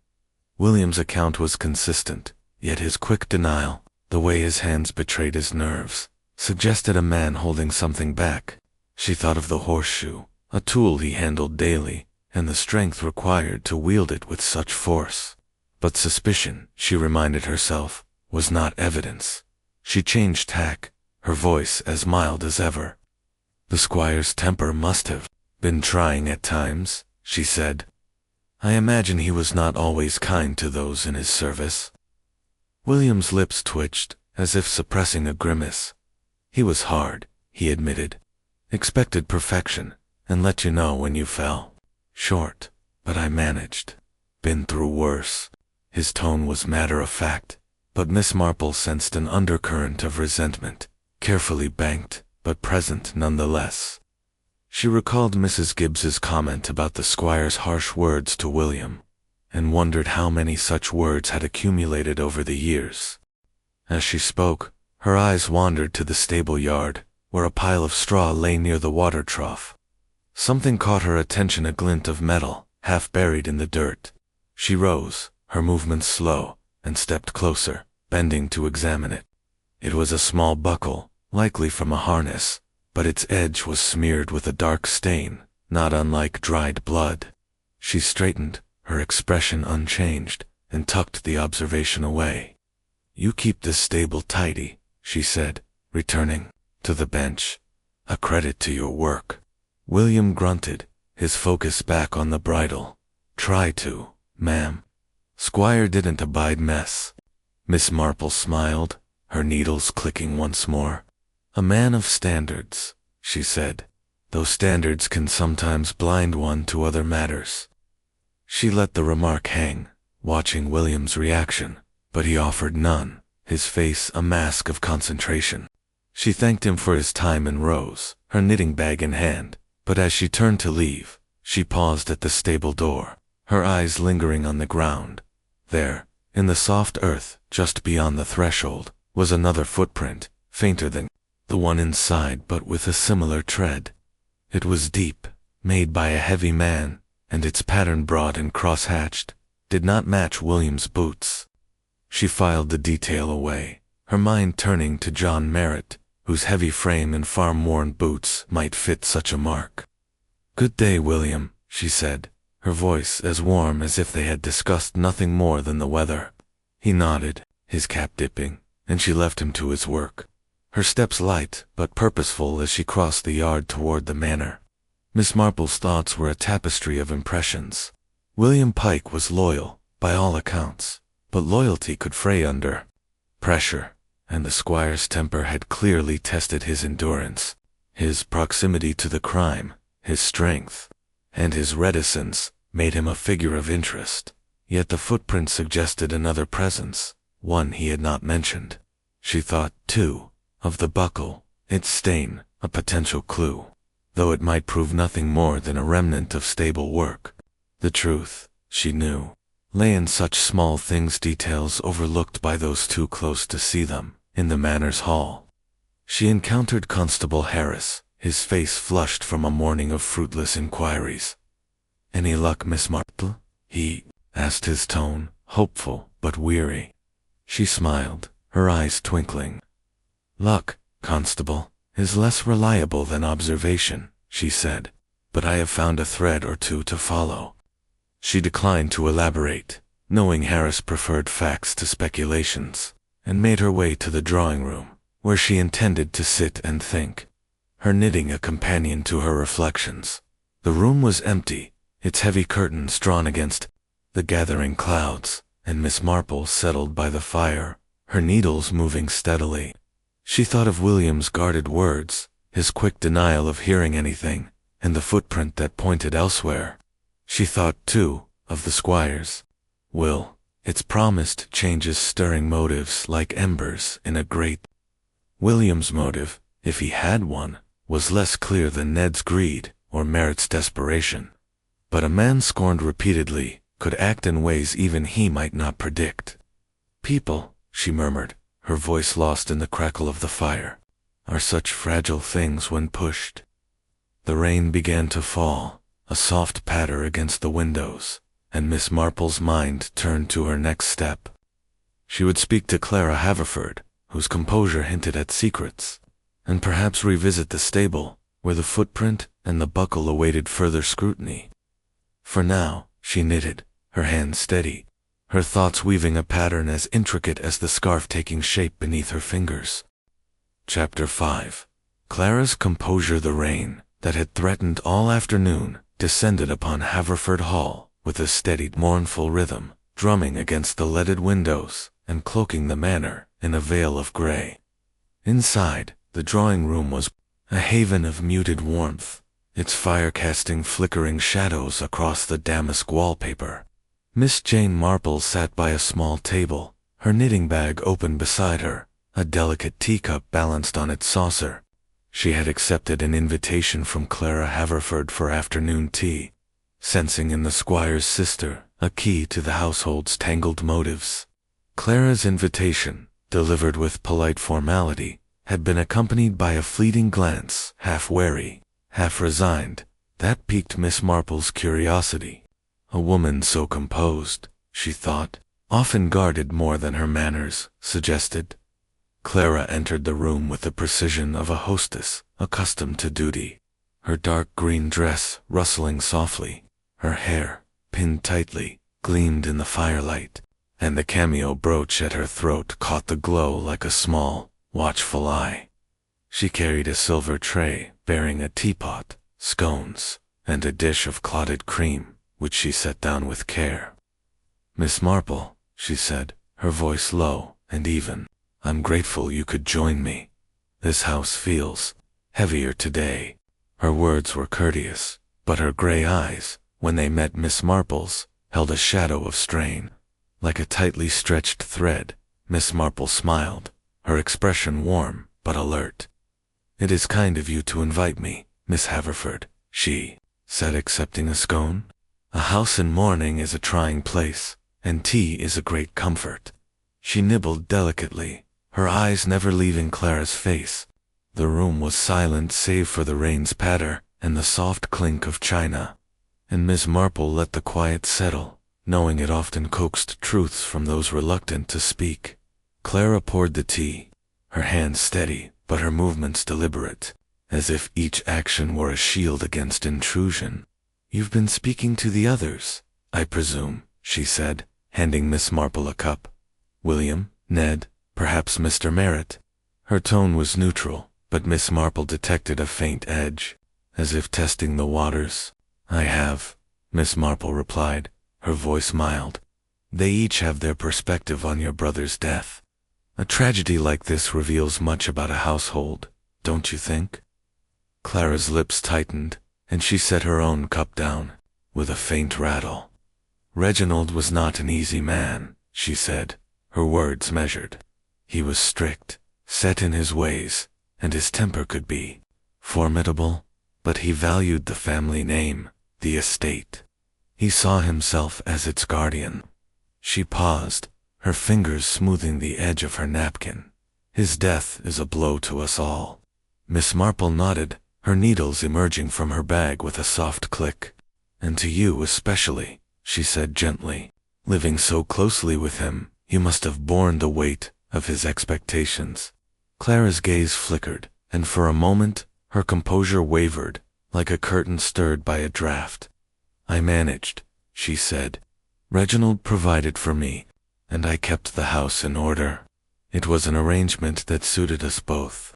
William's account was consistent, yet his quick denial, the way his hands betrayed his nerves, suggested a man holding something back. She thought of the horseshoe, a tool he handled daily, and the strength required to wield it with such force. But suspicion, she reminded herself, was not evidence. She changed tack, her voice as mild as ever. The squire's temper must have been trying at times, she said. I imagine he was not always kind to those in his service. William's lips twitched, as if suppressing a grimace. He was hard, he admitted. Expected perfection, and let you know when you fell short, but I managed. Been through worse. His tone was matter-of-fact, but Miss Marple sensed an undercurrent of resentment, carefully banked, but present nonetheless. She recalled Mrs. Gibbs's comment about the squire's harsh words to William, and wondered how many such words had accumulated over the years. As she spoke, her eyes wandered to the stable yard, where a pile of straw lay near the water trough. Something caught her attention, a glint of metal, half buried in the dirt. She rose, her movements slow, and stepped closer, bending to examine it. It was a small buckle, likely from a harness, but its edge was smeared with a dark stain, not unlike dried blood. She straightened, her expression unchanged, and tucked the observation away. You keep this stable tidy, she said, returning to the bench. A credit to your work. William grunted, his focus back on the bridle. Try to, ma'am. Squire didn't abide mess. Miss Marple smiled, her needles clicking once more. A man of standards, she said, though standards can sometimes blind one to other matters. She let the remark hang, watching William's reaction, but he offered none, his face a mask of concentration. She thanked him for his time and rose, her knitting bag in hand, but as she turned to leave, she paused at the stable door, her eyes lingering on the ground. There, In the soft earth, just beyond the threshold, was another footprint, fainter than the one inside but with a similar tread. It was deep, made by a heavy man, and its pattern, broad and cross-hatched, did not match William's boots. She filed the detail away, her mind turning to John Merritt, whose heavy frame and farm-worn boots might fit such a mark. "Good day, William," she said, her voice as warm as if they had discussed nothing more than the weather. He nodded, his cap dipping, and she left him to his work, her steps light but purposeful as she crossed the yard toward the manor. Miss Marple's thoughts were a tapestry of impressions. William Pike was loyal, by all accounts, but loyalty could fray under pressure, and the squire's temper had clearly tested his endurance. His proximity to the crime, his strength, and his reticence made him a figure of interest, yet the footprint suggested another presence, one he had not mentioned. She thought, too, of the buckle, its stain, a potential clue, though it might prove nothing more than a remnant of stable work. The truth, she knew, lay in such small things, details overlooked by those too close to see them. In the manor's hall, she encountered Constable Harris, his face flushed from a morning of fruitless inquiries. "Any luck, Miss Marple?" he asked, his tone hopeful but weary. She smiled, her eyes twinkling. "Luck, Constable, is less reliable than observation," she said, "but I have found a thread or two to follow." She declined to elaborate, knowing Harris preferred facts to speculations, and made her way to the drawing-room, where she intended to sit and think, her knitting a companion to her reflections. The room was empty, its heavy curtains drawn against the gathering clouds, and Miss Marple settled by the fire, her needles moving steadily. She thought of William's guarded words, his quick denial of hearing anything, and the footprint that pointed elsewhere. She thought, too, of the squire's will, its promised changes stirring motives like embers in a grate. William's motive, if he had one, was less clear than Ned's greed or Merritt's desperation. But a man scorned repeatedly could act in ways even he might not predict. "People," she murmured, her voice lost in the crackle of the fire, "are such fragile things when pushed." The rain began to fall, a soft patter against the windows, and Miss Marple's mind turned to her next step. She would speak to Clara Haverford, whose composure hinted at secrets, and perhaps revisit the stable, where the footprint and the buckle awaited further scrutiny. For now, she knitted, her hands steady, her thoughts weaving a pattern as intricate as the scarf taking shape beneath her fingers. Chapter 5. Clara's composure. The rain, that had threatened all afternoon, descended upon Haverford Hall with a steady, mournful rhythm, drumming against the leaded windows and cloaking the manor in a veil of gray. Inside, the drawing-room was a haven of muted warmth, its fire casting flickering shadows across the damask wallpaper. Miss Jane Marple sat by a small table, her knitting bag open beside her, a delicate teacup balanced on its saucer. She had accepted an invitation from Clara Haverford for afternoon tea, sensing in the squire's sister a key to the household's tangled motives. Clara's invitation, delivered with polite formality, had been accompanied by a fleeting glance, half wary, half resigned, that piqued Miss Marple's curiosity. A woman so composed, she thought, often guarded more than her manners suggested. Clara entered the room with the precision of a hostess accustomed to duty, her dark green dress rustling softly, her hair, pinned tightly, gleamed in the firelight, and the cameo brooch at her throat caught the glow like a small, watchful eye. She carried a silver tray bearing a teapot, scones, and a dish of clotted cream, which she set down with care. "Miss Marple," she said, her voice low and even, "I'm grateful you could join me. This house feels heavier today." Her words were courteous, but her gray eyes, when they met Miss Marple's, held a shadow of strain. Like a tightly stretched thread, Miss Marple smiled, her expression warm but alert. "It is kind of you to invite me, Miss Haverford," she said, accepting a scone. "A house in mourning is a trying place, and tea is a great comfort." She nibbled delicately, her eyes never leaving Clara's face. The room was silent save for the rain's patter and the soft clink of china, and Miss Marple let the quiet settle, knowing it often coaxed truths from those reluctant to speak. Clara poured the tea, her hands steady but her movements deliberate, as if each action were a shield against intrusion. "You've been speaking to the others, I presume," she said, handing Miss Marple a cup. "William, Ned, perhaps Mr. Merritt." Her tone was neutral, but Miss Marple detected a faint edge, as if testing the waters. "I have," Miss Marple replied, her voice mild. "They each have their perspective on your brother's death. A tragedy like this reveals much about a household, don't you think?" Clara's lips tightened, and she set her own cup down, with a faint rattle. "Reginald was not an easy man," she said, her words measured. "He was strict, set in his ways, and his temper could be formidable, but he valued the family name, the estate. He saw himself as its guardian." She paused, her fingers smoothing the edge of her napkin. "His death is a blow to us all." Miss Marple nodded, her needles emerging from her bag with a soft click. "And to you especially," she said gently. "Living so closely with him, you must have borne the weight of his expectations." Clara's gaze flickered, and for a moment her composure wavered, like a curtain stirred by a draught. "I managed," she said. "Reginald provided for me, and I kept the house in order. It was an arrangement that suited us both."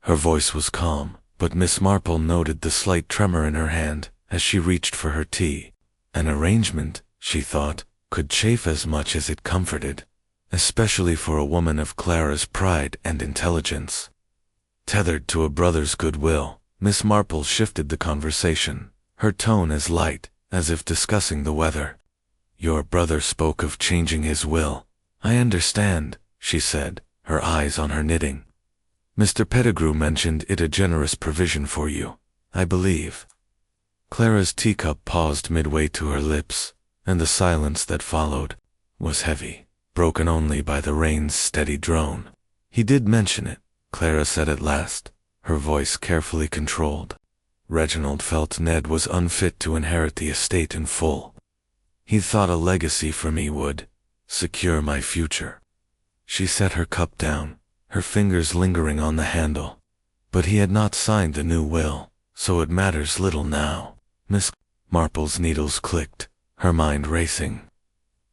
Her voice was calm, but Miss Marple noted the slight tremor in her hand as she reached for her tea. An arrangement, she thought, could chafe as much as it comforted, especially for a woman of Clara's pride and intelligence. Tethered to a brother's goodwill, Miss Marple shifted the conversation, her tone as light as if discussing the weather. "Your brother spoke of changing his will. I understand," she said, her eyes on her knitting. "Mr. Pettigrew mentioned it a generous provision for you, I believe." Clara's teacup paused midway to her lips, and the silence that followed was heavy, broken only by the rain's steady drone. "He did mention it," Clara said at last, her voice carefully controlled. "Reginald felt Ned was unfit to inherit the estate in full. He thought a legacy for me would secure my future." She set her cup down, her fingers lingering on the handle. "But he had not signed the new will, so it matters little now." Miss Marple's needles clicked, her mind racing.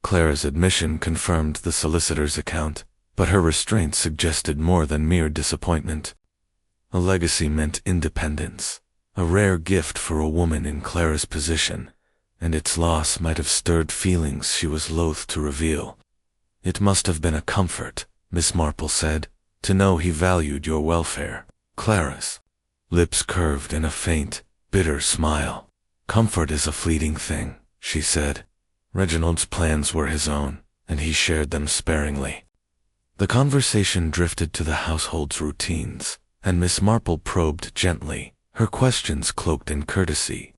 Clara's admission confirmed the solicitor's account, but her restraint suggested more than mere disappointment. A legacy meant independence, a rare gift for a woman in Clara's position, and its loss might have stirred feelings she was loath to reveal. "It must have been a comfort," Miss Marple said, "to know he valued your welfare." Clara's lips curved in a faint, bitter smile. "Comfort is a fleeting thing," she said. "Reginald's plans were his own, and he shared them sparingly." The conversation drifted to the household's routines, and Miss Marple probed gently, her questions cloaked in courtesy.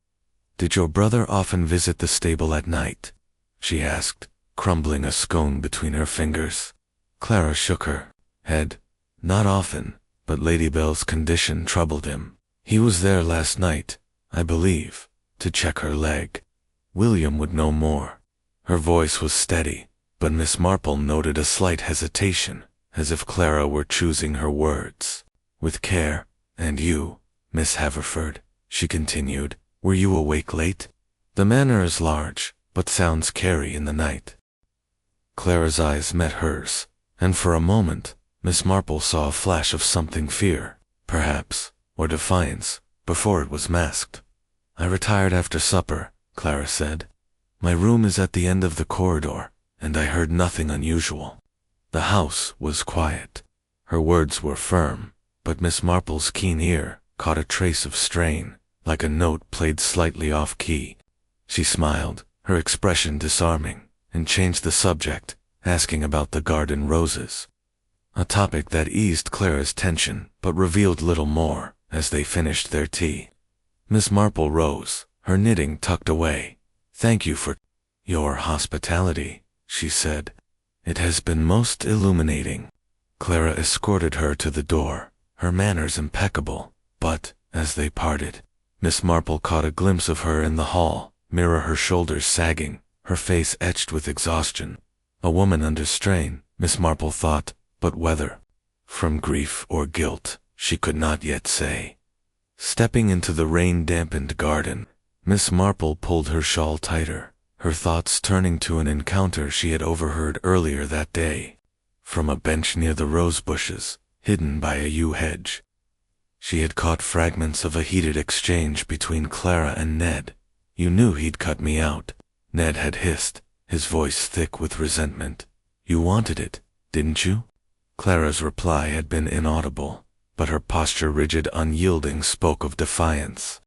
"Did your brother often visit the stable at night?" she asked, crumbling a scone between her fingers. Clara shook her head. "Not often, but Lady Belle's condition troubled him. He was there last night, I believe, to check her leg. William would know more." Her voice was steady, but Miss Marple noted a slight hesitation, as if Clara were choosing her words with care. "And you, Miss Haverford," she continued, "were you awake late? The manor is large, but sounds carry in the night." Clara's eyes met hers, and for a moment, Miss Marple saw a flash of something fear, perhaps, or defiance, before it was masked. "I retired after supper," Clara said. "My room is at the end of the corridor, and I heard nothing unusual." The house was quiet. Her words were firm, but Miss Marple's keen ear caught a trace of strain, like a note played slightly off-key. She smiled, her expression disarming, and changed the subject, asking about the garden roses. A topic that eased Clara's tension, but revealed little more, as they finished their tea. Miss Marple rose, her knitting tucked away. "Thank you for your hospitality," she said. "It has been most illuminating." Clara escorted her to the door, her manners impeccable, but, as they parted, Miss Marple caught a glimpse of her in the hall, mirror, her shoulders sagging, her face etched with exhaustion. A woman under strain, Miss Marple thought, but whether from grief or guilt, she could not yet say. Stepping into the rain-dampened garden, Miss Marple pulled her shawl tighter, her thoughts turning to an encounter she had overheard earlier that day. From a bench near the rose bushes, hidden by a yew hedge, she had caught fragments of a heated exchange between Clara and Ned. "You knew he'd cut me out," Ned had hissed, his voice thick with resentment. "You wanted it, didn't you?" Clara's reply had been inaudible, but her posture rigid, unyielding, spoke of defiance.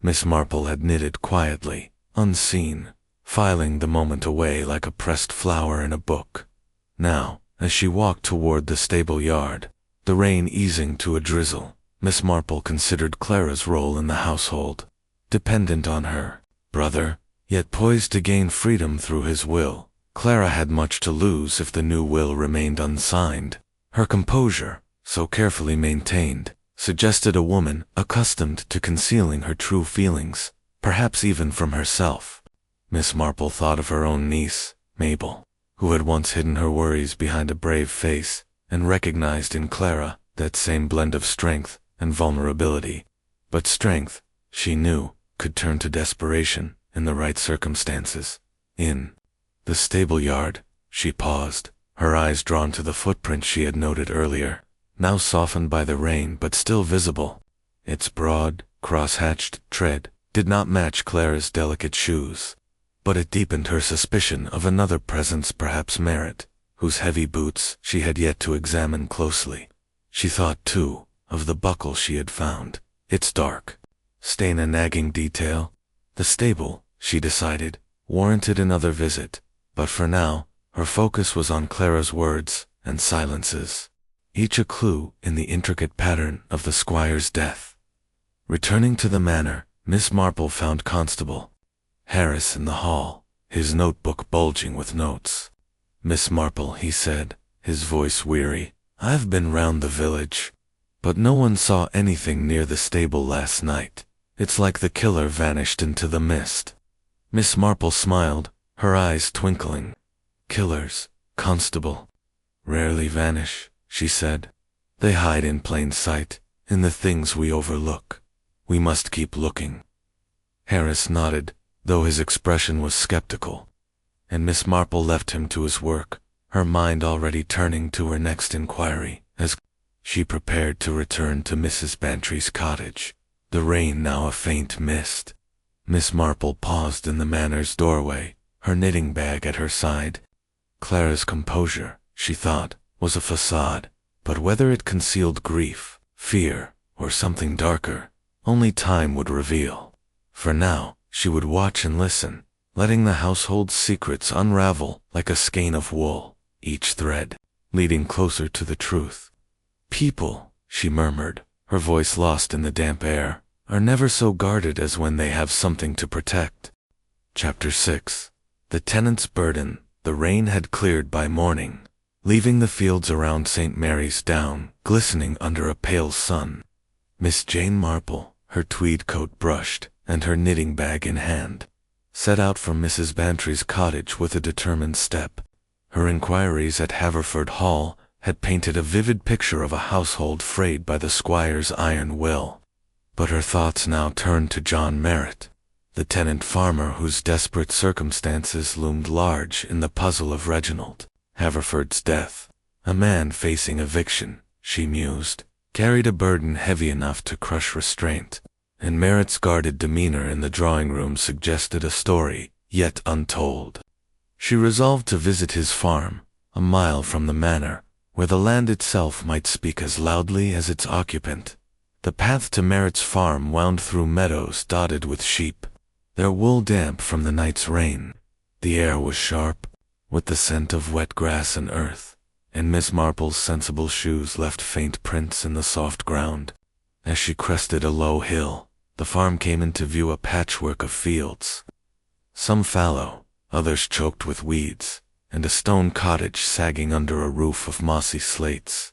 Miss Marple had knitted quietly, unseen, filing the moment away like a pressed flower in a book. Now, as she walked toward the stable yard, the rain easing to a drizzle, Miss Marple considered Clara's role in the household. Dependent on her brother, yet poised to gain freedom through his will, Clara had much to lose if the new will remained unsigned. Her composure, so carefully maintained, suggested a woman accustomed to concealing her true feelings, perhaps even from herself. Miss Marple thought of her own niece, Mabel, who had once hidden her worries behind a brave face, and recognized in Clara that same blend of strength and vulnerability. But strength, she knew, could turn to desperation in the right circumstances. In the stable yard, she paused, her eyes drawn to the footprint she had noted earlier, now softened by the rain but still visible. Its broad, cross-hatched tread did not match Clara's delicate shoes, but it deepened her suspicion of another presence, perhaps Merritt, whose heavy boots she had yet to examine closely. She thought, too, of the buckle she had found, its dark stain a nagging detail. The stable, she decided, warranted another visit, but for now, her focus was on Clara's words and silences, each a clue in the intricate pattern of the squire's death. Returning to the manor, Miss Marple found Constable Harris in the hall, his notebook bulging with notes. "Miss Marple," he said, his voice weary, "I've been round the village, but no one saw anything near the stable last night. It's like the killer vanished into the mist." Miss Marple smiled, her eyes twinkling. "Killers, Constable, rarely vanish," she said. "They hide in plain sight, in the things we overlook. We must keep looking." Harris nodded, though his expression was skeptical, and Miss Marple left him to his work, her mind already turning to her next inquiry, as she prepared to return to Mrs. Bantry's cottage, the rain now a faint mist. Miss Marple paused in the manor's doorway, her knitting bag at her side. Clara's composure, she thought, was a facade, but whether it concealed grief, fear, or something darker, only time would reveal. For now, she would watch and listen, letting the household's secrets unravel like a skein of wool, each thread leading closer to the truth. "People," she murmured, her voice lost in the damp air, "are never so guarded as when they have something to protect." Chapter 6. The Tenant's Burden. The rain had cleared by morning, leaving the fields around St. Mary's Down glistening under a pale sun. Miss Jane Marple, her tweed coat brushed, and her knitting bag in hand, set out from Mrs. Bantry's cottage with a determined step. Her inquiries at Haverford Hall had painted a vivid picture of a household frayed by the squire's iron will. But her thoughts now turned to John Merritt, the tenant farmer whose desperate circumstances loomed large in the puzzle of Reginald Haverford's death. A man facing eviction, she mused, carried a burden heavy enough to crush restraint, and Merritt's guarded demeanor in the drawing-room suggested a story yet untold. She resolved to visit his farm, a mile from the manor, where the land itself might speak as loudly as its occupant. The path to Merritt's farm wound through meadows dotted with sheep, their wool damp from the night's rain. The air was sharp, with the scent of wet grass and earth, and Miss Marple's sensible shoes left faint prints in the soft ground. As she crested a low hill, the farm came into view, a patchwork of fields, some fallow, others choked with weeds, and a stone cottage sagging under a roof of mossy slates.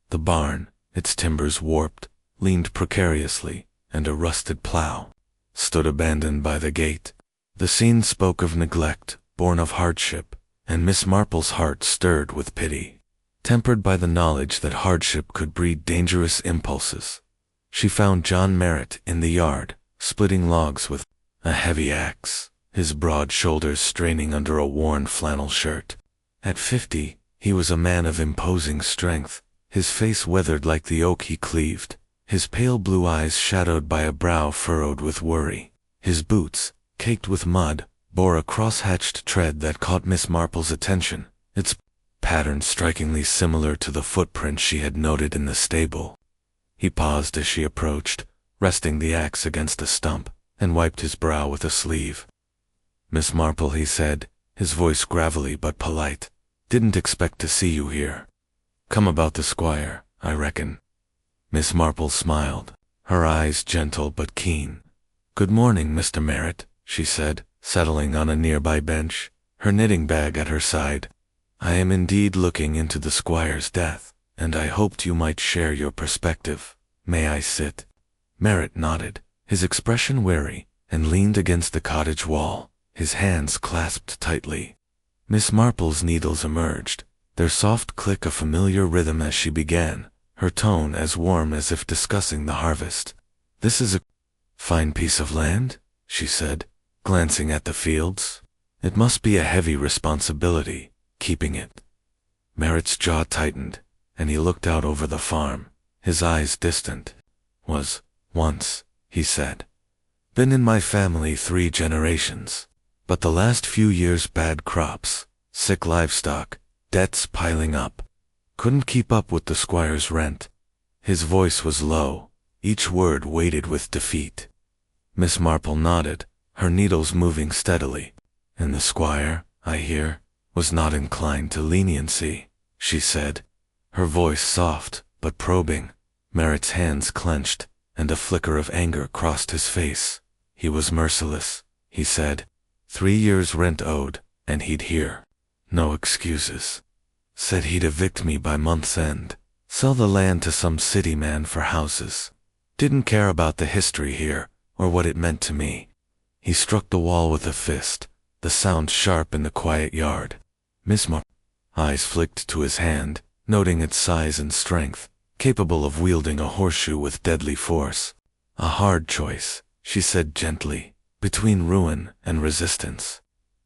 The barn, its timbers warped, leaned precariously, and a rusted plow stood abandoned by the gate. The scene spoke of neglect, born of hardship, and Miss Marple's heart stirred with pity, tempered by the knowledge that hardship could breed dangerous impulses. She found John Merritt in the yard, splitting logs with a heavy axe, his broad shoulders straining under a worn flannel shirt. At 50, he was a man of imposing strength, his face weathered like the oak he cleaved, his pale blue eyes shadowed by a brow furrowed with worry. His boots, caked with mud, bore a cross-hatched tread that caught Miss Marple's attention, its pattern strikingly similar to the footprints she had noted in the stable. He paused as she approached, resting the axe against a stump, and wiped his brow with a sleeve. "Miss Marple," he said, his voice gravelly but polite, "didn't expect to see you here. Come about the squire, I reckon." Miss Marple smiled, her eyes gentle but keen. "Good morning, Mr. Merritt," she said, settling on a nearby bench, her knitting bag at her side. "I am indeed looking into the squire's death, and I hoped you might share your perspective. May I sit?" Merritt nodded, his expression wary, and leaned against the cottage wall, his hands clasped tightly. Miss Marple's needles emerged, their soft click a familiar rhythm as she began, her tone as warm as if discussing the harvest. "This is a fine piece of land," she said, glancing at the fields. "It must be a heavy responsibility, keeping it." Merritt's jaw tightened, and he looked out over the farm, his eyes distant. "Was, once," he said. "Been in my family 3 generations. But the last few years bad crops, sick livestock, debts piling up. Couldn't keep up with the squire's rent." His voice was low, each word weighted with defeat. Miss Marple nodded, her needles moving steadily. "And the squire, I hear, was not inclined to leniency," she said, her voice soft but probing. Merritt's hands clenched, and a flicker of anger crossed his face. "He was merciless," he said. 3 years' rent owed, and he'd hear no excuses. Said he'd evict me by month's end, sell the land to some city man for houses. Didn't care about the history here, or what it meant to me." He struck the wall with a fist, the sound sharp in the quiet yard. Miss Marple's eyes flicked to his hand, noting its size and strength, capable of wielding a horseshoe with deadly force. "A hard choice," she said gently, "between ruin and resistance."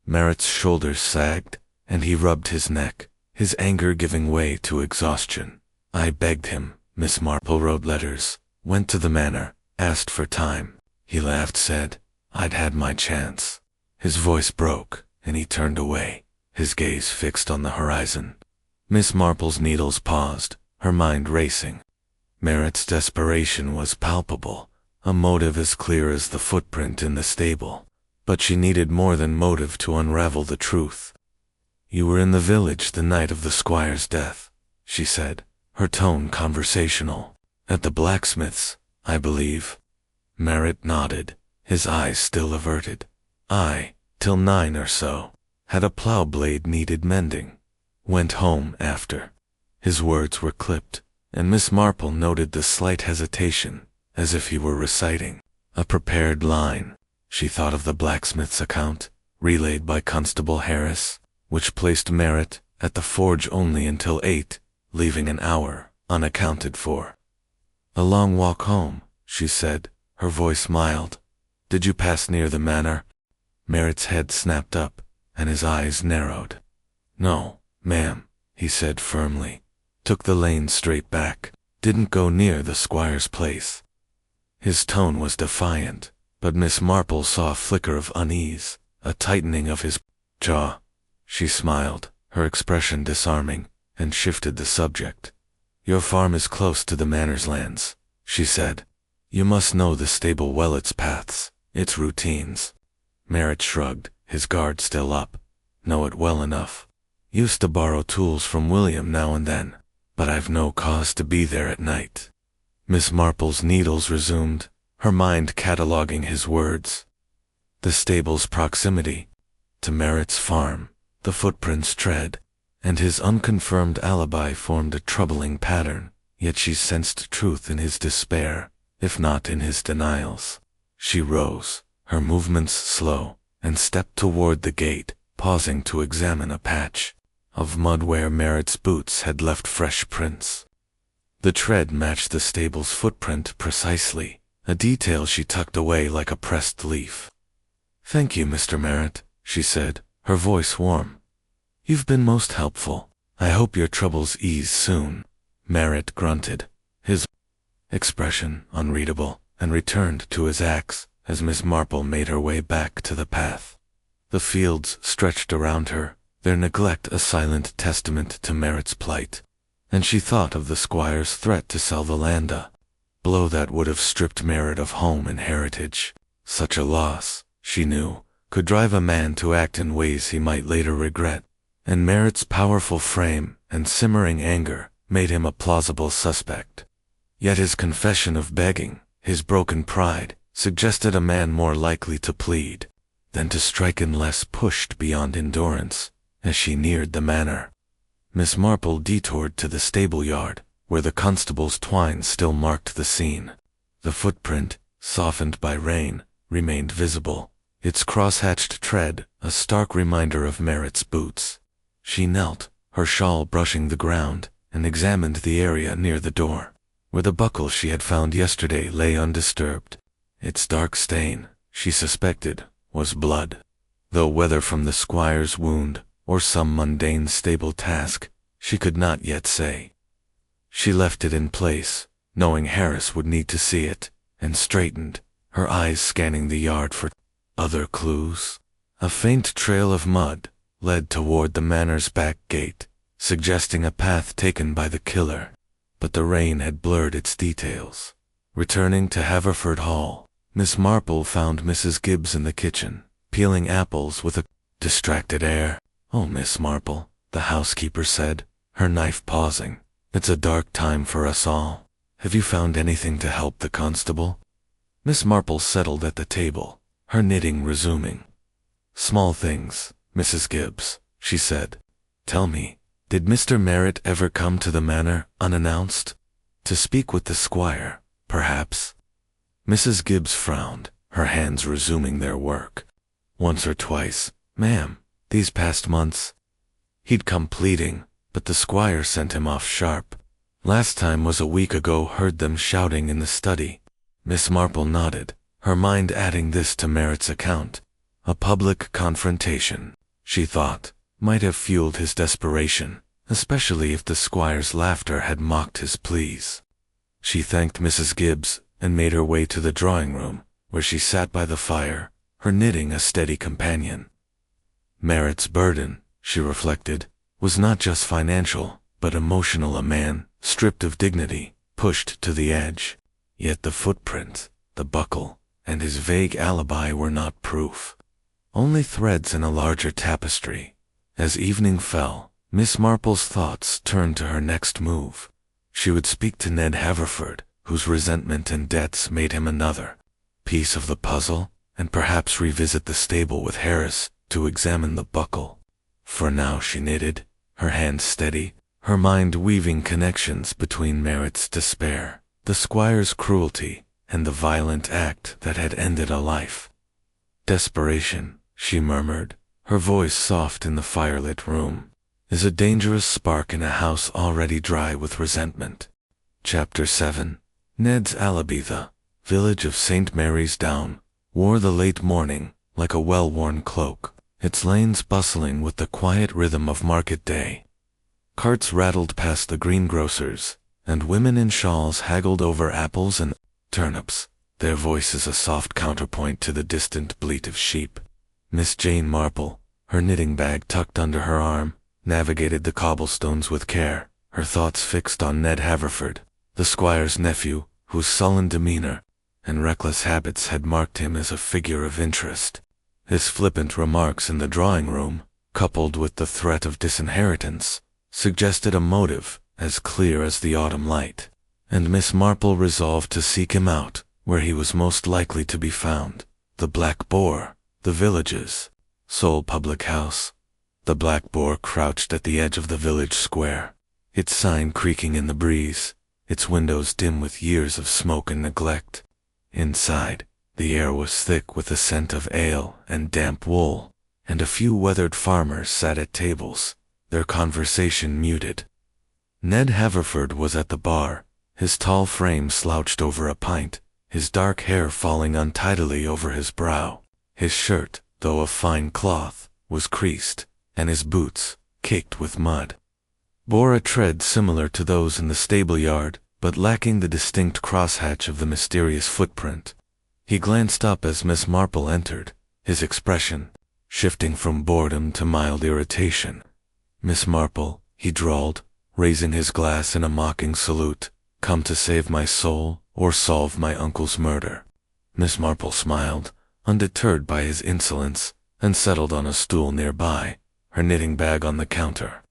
Merritt's shoulders sagged, and he rubbed his neck, his anger giving way to exhaustion. "I begged him." Miss Marple wrote letters, went to the manor, asked for time. He laughed, said, "I'd had my chance." His voice broke, and he turned away, his gaze fixed on the horizon. Miss Marple's needles paused, her mind racing. Merritt's desperation was palpable, a motive as clear as the footprint in the stable. But she needed more than motive to unravel the truth. "You were in the village the night of the squire's death," she said, her tone conversational. "At the blacksmith's, I believe." Merritt nodded, his eyes still averted. "I, till 9 or so. Had a plow blade needed mending. Went home after." His words were clipped, and Miss Marple noted the slight hesitation, as if he were reciting a prepared line. She thought of the blacksmith's account, relayed by Constable Harris, which placed Merritt at the forge only until 8, leaving an hour unaccounted for. "A long walk home," she said, her voice mild. "Did you pass near the manor?" Merritt's head snapped up, and his eyes narrowed. "No, ma'am," he said firmly. "Took the lane straight back. Didn't go near the squire's place." His tone was defiant, but Miss Marple saw a flicker of unease, a tightening of his jaw. She smiled, her expression disarming, and shifted the subject. "Your farm is close to the manor's lands," she said. "You must know the stable well, its paths, its routines." Merritt shrugged, his guard still up. "Know it well enough. Used to borrow tools from William now and then, but I've no cause to be there at night." Miss Marple's needles resumed, her mind cataloguing his words. The stable's proximity to Merritt's farm, the footprints tread, and his unconfirmed alibi formed a troubling pattern, yet she sensed truth in his despair, if not in his denials. She rose, her movements slow, and stepped toward the gate, pausing to examine a patch of mud where Merritt's boots had left fresh prints. The tread matched the stable's footprint precisely, a detail she tucked away like a pressed leaf. "Thank you, Mr. Merritt," she said, her voice warm. "You've been most helpful. I hope your troubles ease soon." Merritt grunted, his expression unreadable, and returned to his axe as Miss Marple made her way back to the path. The fields stretched around her, their neglect a silent testament to Merritt's plight, and she thought of the squire's threat to sell the land, a blow that would have stripped Merritt of home and heritage. Such a loss, she knew, could drive a man to act in ways he might later regret, and Merritt's powerful frame and simmering anger made him a plausible suspect. Yet his confession of begging, his broken pride, suggested a man more likely to plead than to strike unless pushed beyond endurance. As she neared the manor, Miss Marple detoured to the stable yard, where the constable's twine still marked the scene. The footprint, softened by rain, remained visible, its cross-hatched tread a stark reminder of Merritt's boots. She knelt, her shawl brushing the ground, and examined the area near the door, where the buckle she had found yesterday lay undisturbed. Its dark stain, she suspected, was blood, though whether from the squire's wound or some mundane stable task, she could not yet say. She left it in place, knowing Harris would need to see it, and straightened, her eyes scanning the yard for other clues. A faint trail of mud led toward the manor's back gate, suggesting a path taken by the killer, but the rain had blurred its details. Returning to Haverford Hall, Miss Marple found Mrs. Gibbs in the kitchen, peeling apples with a distracted air. "Oh, Miss Marple," the housekeeper said, her knife pausing, "it's a dark time for us all. Have you found anything to help the constable?" Miss Marple settled at the table, her knitting resuming. "Small things, Mrs. Gibbs," she said. "Tell me, did Mr. Merritt ever come to the manor unannounced? To speak with the squire, perhaps?" Mrs. Gibbs frowned, her hands resuming their work. "Once or twice, ma'am, these past months. He'd come pleading, but the squire sent him off sharp. Last time was a week ago. Heard them shouting in the study." Miss Marple nodded, her mind adding this to Merritt's account. A public confrontation, she thought, might have fueled his desperation, especially if the squire's laughter had mocked his pleas. She thanked Mrs. Gibbs and made her way to the drawing room, where she sat by the fire, her knitting a steady companion. Merritt's burden, she reflected, was not just financial, but emotional. A man, stripped of dignity, pushed to the edge. Yet the footprint, the buckle, and his vague alibi were not proof. Only threads in a larger tapestry. As evening fell, Miss Marple's thoughts turned to her next move. She would speak to Ned Haverford, whose resentment and debts made him another piece of the puzzle, and perhaps revisit the stable with Harris to examine the buckle. For now she knitted, her hands steady, her mind weaving connections between Merritt's despair, the squire's cruelty, and the violent act that had ended a life. "Desperation," she murmured, her voice soft in the firelit room, "is a dangerous spark in a house already dry with resentment." Chapter 7. Ned's alibi. The village of St. Mary's Down wore the late morning like a well-worn cloak, its lanes bustling with the quiet rhythm of market day. Carts rattled past the greengrocers, and women in shawls haggled over apples and turnips, their voices a soft counterpoint to the distant bleat of sheep. Miss Jane Marple, her knitting bag tucked under her arm, navigated the cobblestones with care, her thoughts fixed on Ned Haverford, the squire's nephew, whose sullen demeanor and reckless habits had marked him as a figure of interest. His flippant remarks in the drawing room, coupled with the threat of disinheritance, suggested a motive as clear as the autumn light, and Miss Marple resolved to seek him out where he was most likely to be found, the Black Boar, the village's sole public house. The black boar crouched at the edge of the village square, its sign creaking in the breeze, its windows dim with years of smoke and neglect. Inside, the air was thick with the scent of ale and damp wool, and a few weathered farmers sat at tables, their conversation muted. Ned Haverford was at the bar, his tall frame slouched over a pint, his dark hair falling untidily over his brow. His shirt, though of fine cloth, was creased, and his boots, caked with mud, bore a tread similar to those in the stable yard, but lacking the distinct crosshatch of the mysterious footprint. He glanced up as Miss Marple entered, his expression shifting from boredom to mild irritation. "Miss Marple," he drawled, raising his glass in a mocking salute, "come to save my soul or solve my uncle's murder?" Miss Marple smiled, undeterred by his insolence, and settled on a stool nearby, her knitting bag on the counter.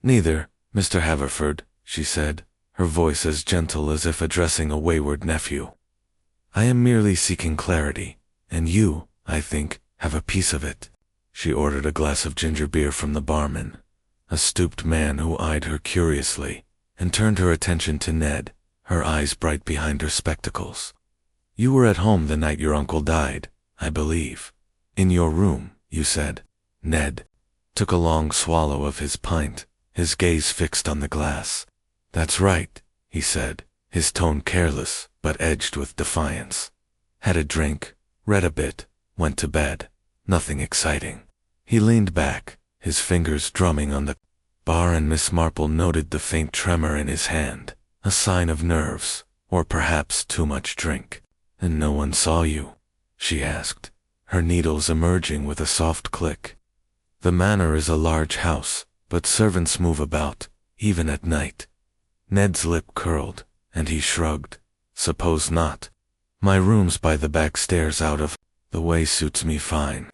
"Neither, Mr. Haverford," she said, her voice as gentle as if addressing a wayward nephew. "I am merely seeking clarity, and you, I think, have a piece of it." She ordered a glass of ginger beer from the barman, a stooped man who eyed her curiously, and turned her attention to Ned, her eyes bright behind her spectacles. "You were at home the night your uncle died, I believe. In your room, you said." Ned took a long swallow of his pint, his gaze fixed on the glass. "That's right," he said, his tone careless but edged with defiance. "Had a drink, read a bit, went to bed. Nothing exciting." He leaned back, his fingers drumming on the bar, and Miss Marple noted the faint tremor in his hand, a sign of nerves, or perhaps too much drink. "And no one saw you?" she asked, her needles emerging with a soft click. "The manor is a large house, but servants move about, even at night." Ned's lip curled, and he shrugged. "Suppose not. My room's by the back stairs out of the way, suits me fine."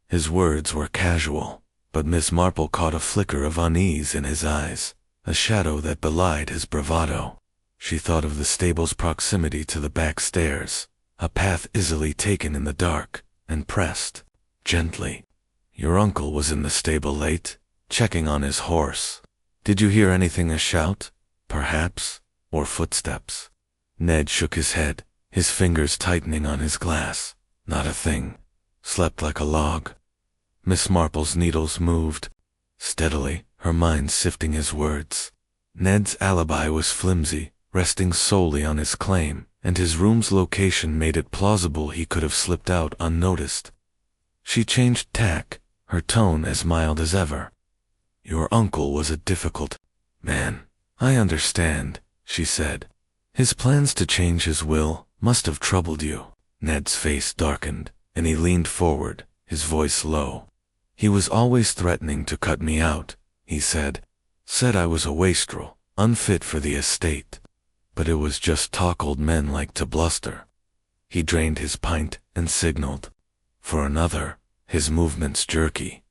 His words were casual, but Miss Marple caught a flicker of unease in his eyes, a shadow that belied his bravado. She thought of the stable's proximity to the back stairs, a path easily taken in the dark, and pressed gently. "Your uncle was in the stable late, checking on his horse. Did you hear anything, a shout, perhaps, or footsteps?" Ned shook his head, his fingers tightening on his glass. "Not a thing. Slept like a log." Miss Marple's needles moved steadily, her mind sifting his words. Ned's alibi was flimsy, resting solely on his claim, and his room's location made it plausible he could have slipped out unnoticed. She changed tack, her tone as mild as ever. "Your uncle was a difficult man. I understand," she said. "His plans to change his will must have troubled you." Ned's face darkened, and he leaned forward, his voice low. "He was always threatening to cut me out," he said. "Said I was a wastrel, unfit for the estate. But it was just talk, old men like to bluster." He drained his pint and signaled for another, his movements jerky.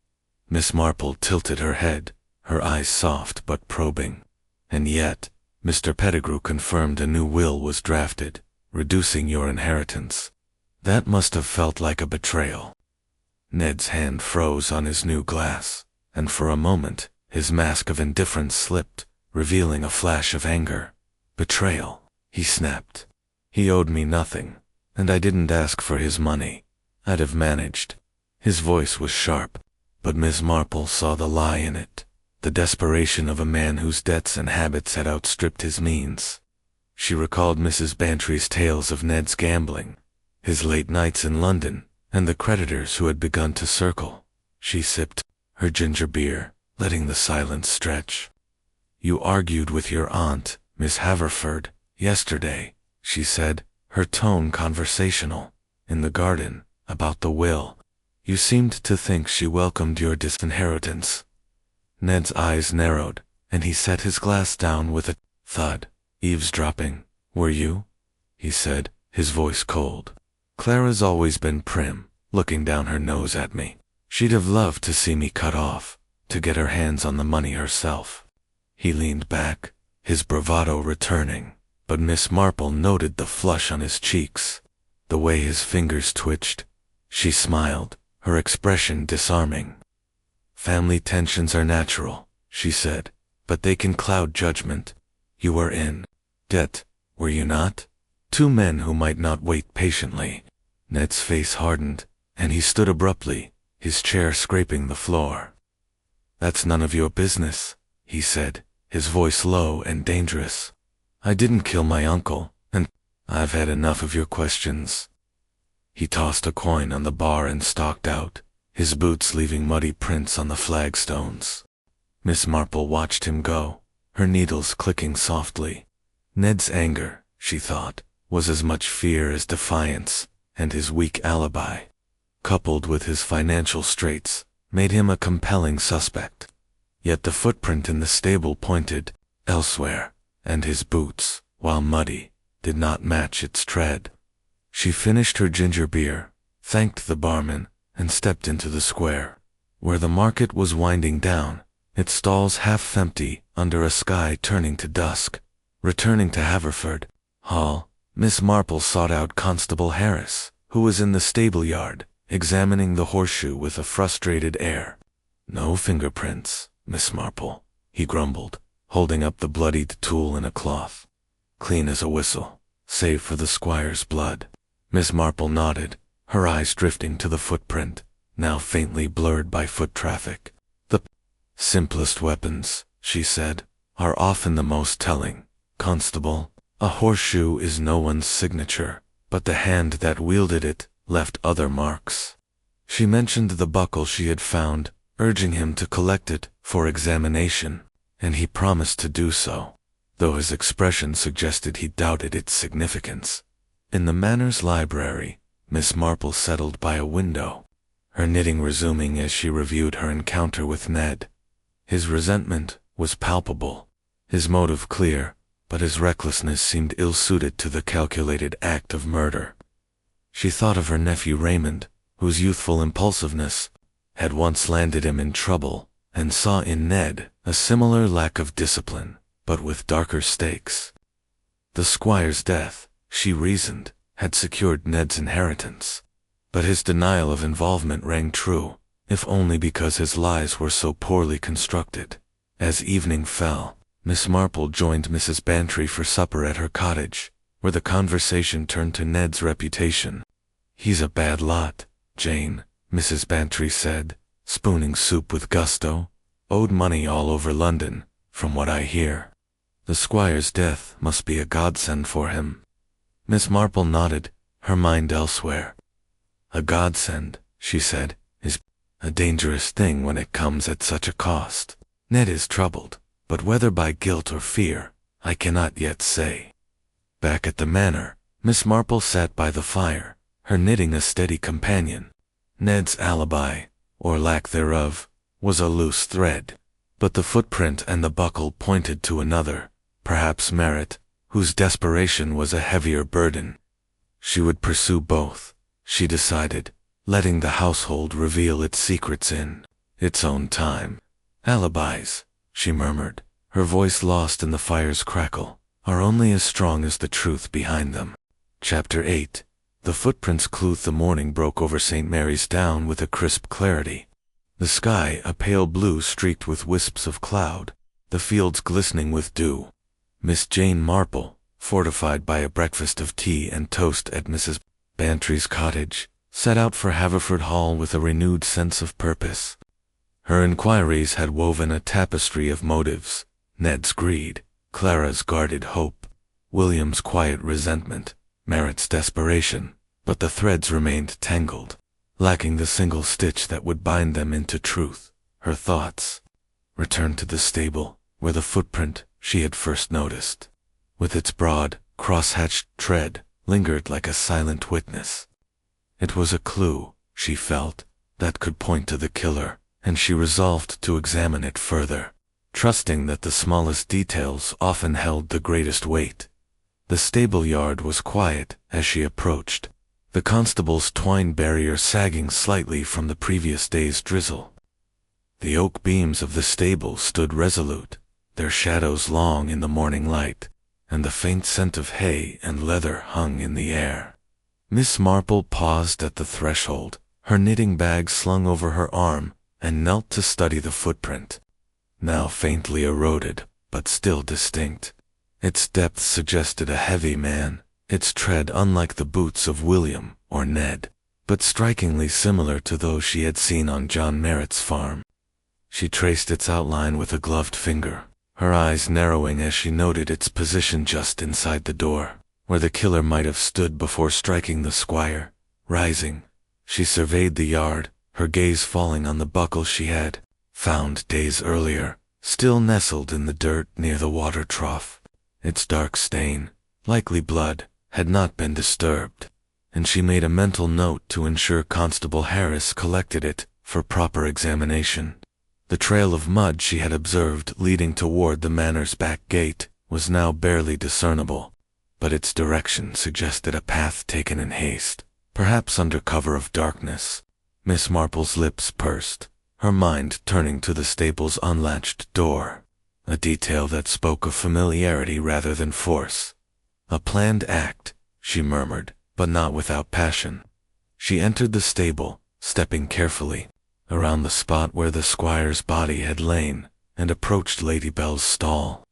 Miss Marple tilted her head, her eyes soft but probing. "And yet, Mr. Pettigrew confirmed a new will was drafted, reducing your inheritance. That must have felt like a betrayal." Ned's hand froze on his new glass, and for a moment, his mask of indifference slipped, revealing a flash of anger. "Betrayal," he snapped. "He owed me nothing, and I didn't ask for his money. I'd have managed." His voice was sharp, but Miss Marple saw the lie in it, the desperation of a man whose debts and habits had outstripped his means. She recalled Mrs. Bantry's tales of Ned's gambling, his late nights in London, and the creditors who had begun to circle. She sipped her ginger beer, letting the silence stretch. "You argued with your aunt, Miss Haverford, yesterday," she said, her tone conversational, "in the garden, about the will. You seemed to think she welcomed your disinheritance." Ned's eyes narrowed, and he set his glass down with a thud. "Eavesdropping, were you?" he said, his voice cold. "Clara's always been prim, looking down her nose at me. She'd have loved to see me cut off, to get her hands on the money herself." He leaned back, his bravado returning, but Miss Marple noted the flush on his cheeks, the way his fingers twitched. She smiled, her expression disarming. Family tensions are natural, she said, but they can cloud judgment. You were in debt, were you not? Two men who might not wait patiently. Ned's face hardened, and he stood abruptly, his chair scraping the floor. That's none of your business, he said, his voice low and dangerous. I didn't kill my uncle, and I've had enough of your questions. He tossed a coin on the bar and stalked out, his boots leaving muddy prints on the flagstones. Miss Marple watched him go, her needles clicking softly. Ned's anger, she thought, was as much fear as defiance, and his weak alibi, coupled with his financial straits, made him a compelling suspect. Yet the footprint in the stable pointed elsewhere, and his boots, while muddy, did not match its tread. She finished her ginger beer, thanked the barman, and stepped into the square, where the market was winding down, its stalls half empty under a sky turning to dusk. Returning to Haverford Hall, Miss Marple sought out Constable Harris, who was in the stable yard, examining the horseshoe with a frustrated air. No fingerprints, Miss Marple, he grumbled, holding up the bloodied tool in a cloth. Clean as a whistle, save for the squire's blood. Miss Marple nodded, her eyes drifting to the footprint, now faintly blurred by foot traffic. The simplest weapons, she said, are often the most telling. Constable, a horseshoe is no one's signature, but the hand that wielded it left other marks. She mentioned the buckle she had found, urging him to collect it for examination, and he promised to do so, though his expression suggested he doubted its significance. In the manor's library, Miss Marple settled by a window, her knitting resuming as she reviewed her encounter with Ned. His resentment was palpable, his motive clear, but his recklessness seemed ill-suited to the calculated act of murder. She thought of her nephew Raymond, whose youthful impulsiveness had once landed him in trouble, and saw in Ned a similar lack of discipline, but with darker stakes. The squire's death, she reasoned, had secured Ned's inheritance, but his denial of involvement rang true, if only because his lies were so poorly constructed. As evening fell, Miss Marple joined Mrs. Bantry for supper at her cottage, where the conversation turned to Ned's reputation. He's a bad lot, Jane, Mrs. Bantry said, spooning soup with gusto. Owed money all over London, from what I hear. The squire's death must be a godsend for him. Miss Marple nodded, her mind elsewhere. A godsend, she said, is a dangerous thing when it comes at such a cost. Ned is troubled, but whether by guilt or fear, I cannot yet say. Back at the manor, Miss Marple sat by the fire, her knitting a steady companion. Ned's alibi, or lack thereof, was a loose thread, but the footprint and the buckle pointed to another, perhaps Merritt, whose desperation was a heavier burden. She would pursue both, she decided, letting the household reveal its secrets in its own time. Alibis, she murmured, her voice lost in the fire's crackle, are only as strong as the truth behind them. Chapter 8. The footprints clued. The morning broke over St. Mary's Down with a crisp clarity. The sky a pale blue streaked with wisps of cloud, the fields glistening with dew. Miss Jane Marple, fortified by a breakfast of tea and toast at Mrs. Bantry's cottage, set out for Haverford Hall with a renewed sense of purpose. Her inquiries had woven a tapestry of motives: Ned's greed, Clara's guarded hope, William's quiet resentment, Merritt's desperation, but the threads remained tangled, lacking the single stitch that would bind them into truth. Her thoughts returned to the stable, where the footprint she had first noticed, with its broad, cross-hatched tread, lingered like a silent witness. It was a clue, she felt, that could point to the killer, and she resolved to examine it further, trusting that the smallest details often held the greatest weight. The stable yard was quiet as she approached, the constable's twine barrier sagging slightly from the previous day's drizzle. The oak beams of the stable stood resolute, their shadows long in the morning light, and the faint scent of hay and leather hung in the air. Miss Marple paused at the threshold, her knitting bag slung over her arm, and knelt to study the footprint. Now faintly eroded, but still distinct. Its depth suggested a heavy man, its tread unlike the boots of William or Ned, but strikingly similar to those she had seen on John Merritt's farm. She traced its outline with a gloved finger, her eyes narrowing as she noted its position just inside the door, where the killer might have stood before striking the squire. Rising, she surveyed the yard, her gaze falling on the buckle she had found days earlier, still nestled in the dirt near the water trough. Its dark stain, likely blood, had not been disturbed, and she made a mental note to ensure Constable Harris collected it for proper examination. The trail of mud she had observed leading toward the manor's back gate was now barely discernible, but its direction suggested a path taken in haste, perhaps under cover of darkness. Miss Marple's lips pursed, her mind turning to the stable's unlatched door, a detail that spoke of familiarity rather than force. A planned act, she murmured, but not without passion. She entered the stable, stepping carefully around the spot where the squire's body had lain, and approached Lady Belle's stall.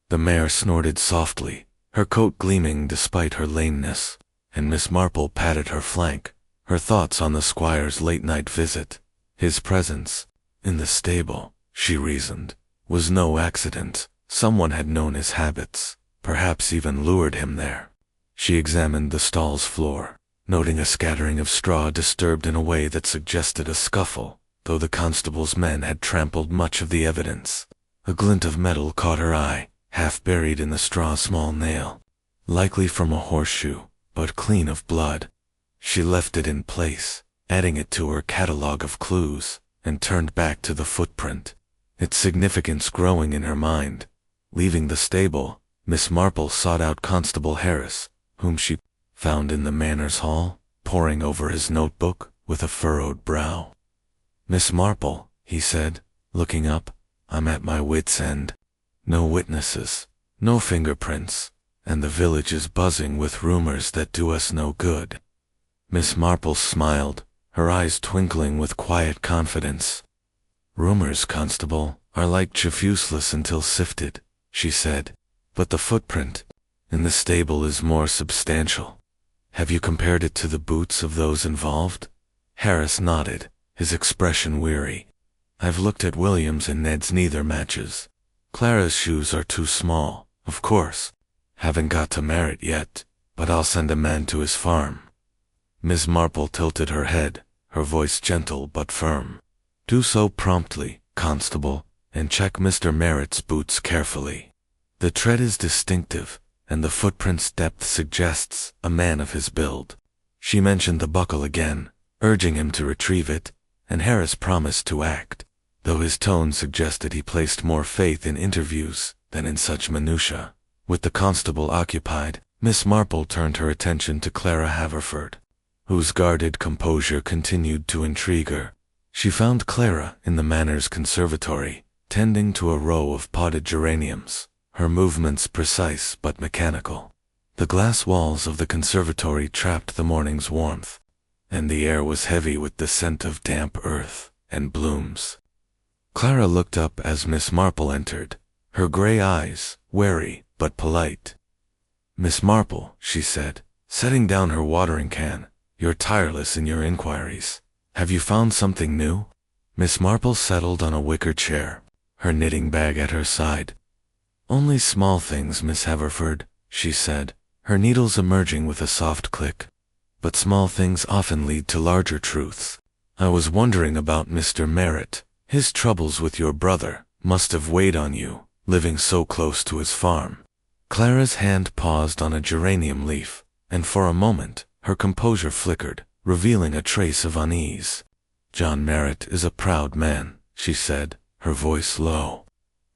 The mare snorted softly, her coat gleaming despite her lameness, and Miss Marple patted her flank, her thoughts on the squire's late-night visit. His presence in the stable, she reasoned, was no accident. Someone had known his habits, perhaps even lured him there. She examined the stall's floor, noting a scattering of straw disturbed in a way that suggested a scuffle, though the constable's men had trampled much of the evidence. A glint of metal caught her eye, half buried in the straw small nail, likely from a horseshoe, but clean of blood. She left it in place, adding it to her catalogue of clues, and turned back to the footprint, its significance growing in her mind. Leaving the stable, Miss Marple sought out Constable Harris, whom she found in the manor's hall, poring over his notebook with a furrowed brow. "Miss Marple," he said, looking up, "I'm at my wit's end. No witnesses, no fingerprints, and the village is buzzing with rumors that do us no good." Miss Marple smiled, her eyes twinkling with quiet confidence. "Rumors, Constable, are like chaff, useless until sifted," she said, "but the footprint in the stable is more substantial. Have you compared it to the boots of those involved?" Harris nodded, his expression weary. "I've looked at William's and Ned's, neither matches. Clara's shoes are too small, of course. Haven't got to Merritt yet, but I'll send a man to his farm." Miss Marple tilted her head, her voice gentle but firm. "Do so promptly, Constable, and check Mr. Merritt's boots carefully. The tread is distinctive, and the footprint's depth suggests a man of his build." She mentioned the buckle again, urging him to retrieve it, and Harris promised to act, though his tone suggested he placed more faith in interviews than in such minutiae. With the constable occupied, Miss Marple turned her attention to Clara Haverford, whose guarded composure continued to intrigue her. She found Clara in the manor's conservatory, tending to a row of potted geraniums, her movements precise but mechanical. The glass walls of the conservatory trapped the morning's warmth, and the air was heavy with the scent of damp earth and blooms. Clara looked up as Miss Marple entered, her gray eyes wary but polite. "Miss Marple," she said, setting down her watering can, "you're tireless in your inquiries. Have you found something new?" Miss Marple settled on a wicker chair, her knitting bag at her side. "Only small things, Miss Haverford," she said, her needles emerging with a soft click. "But small things often lead to larger truths. I was wondering about Mr. Merritt. His troubles with your brother must have weighed on you, living so close to his farm." Clara's hand paused on a geranium leaf, and for a moment her composure flickered, revealing a trace of unease. "John Merritt is a proud man," she said, her voice low.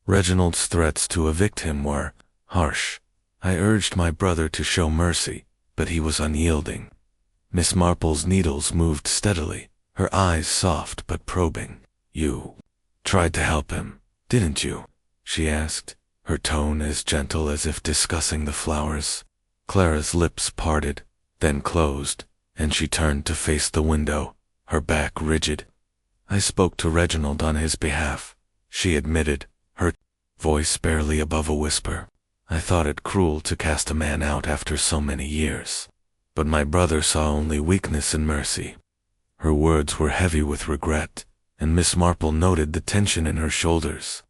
"Reginald's threats to evict him were harsh. I urged my brother to show mercy, but he was unyielding." Miss Marple's needles moved steadily, her eyes soft but probing. "You tried to help him, didn't you?" she asked, her tone as gentle as if discussing the flowers. Clara's lips parted, then closed, and she turned to face the window, her back rigid. I spoke to Reginald on his behalf, she admitted, her voice barely above a whisper. I thought it cruel to cast a man out after so many years. But my brother saw only weakness and mercy. Her words were heavy with regret, and Miss Marple noted the tension in her shoulders,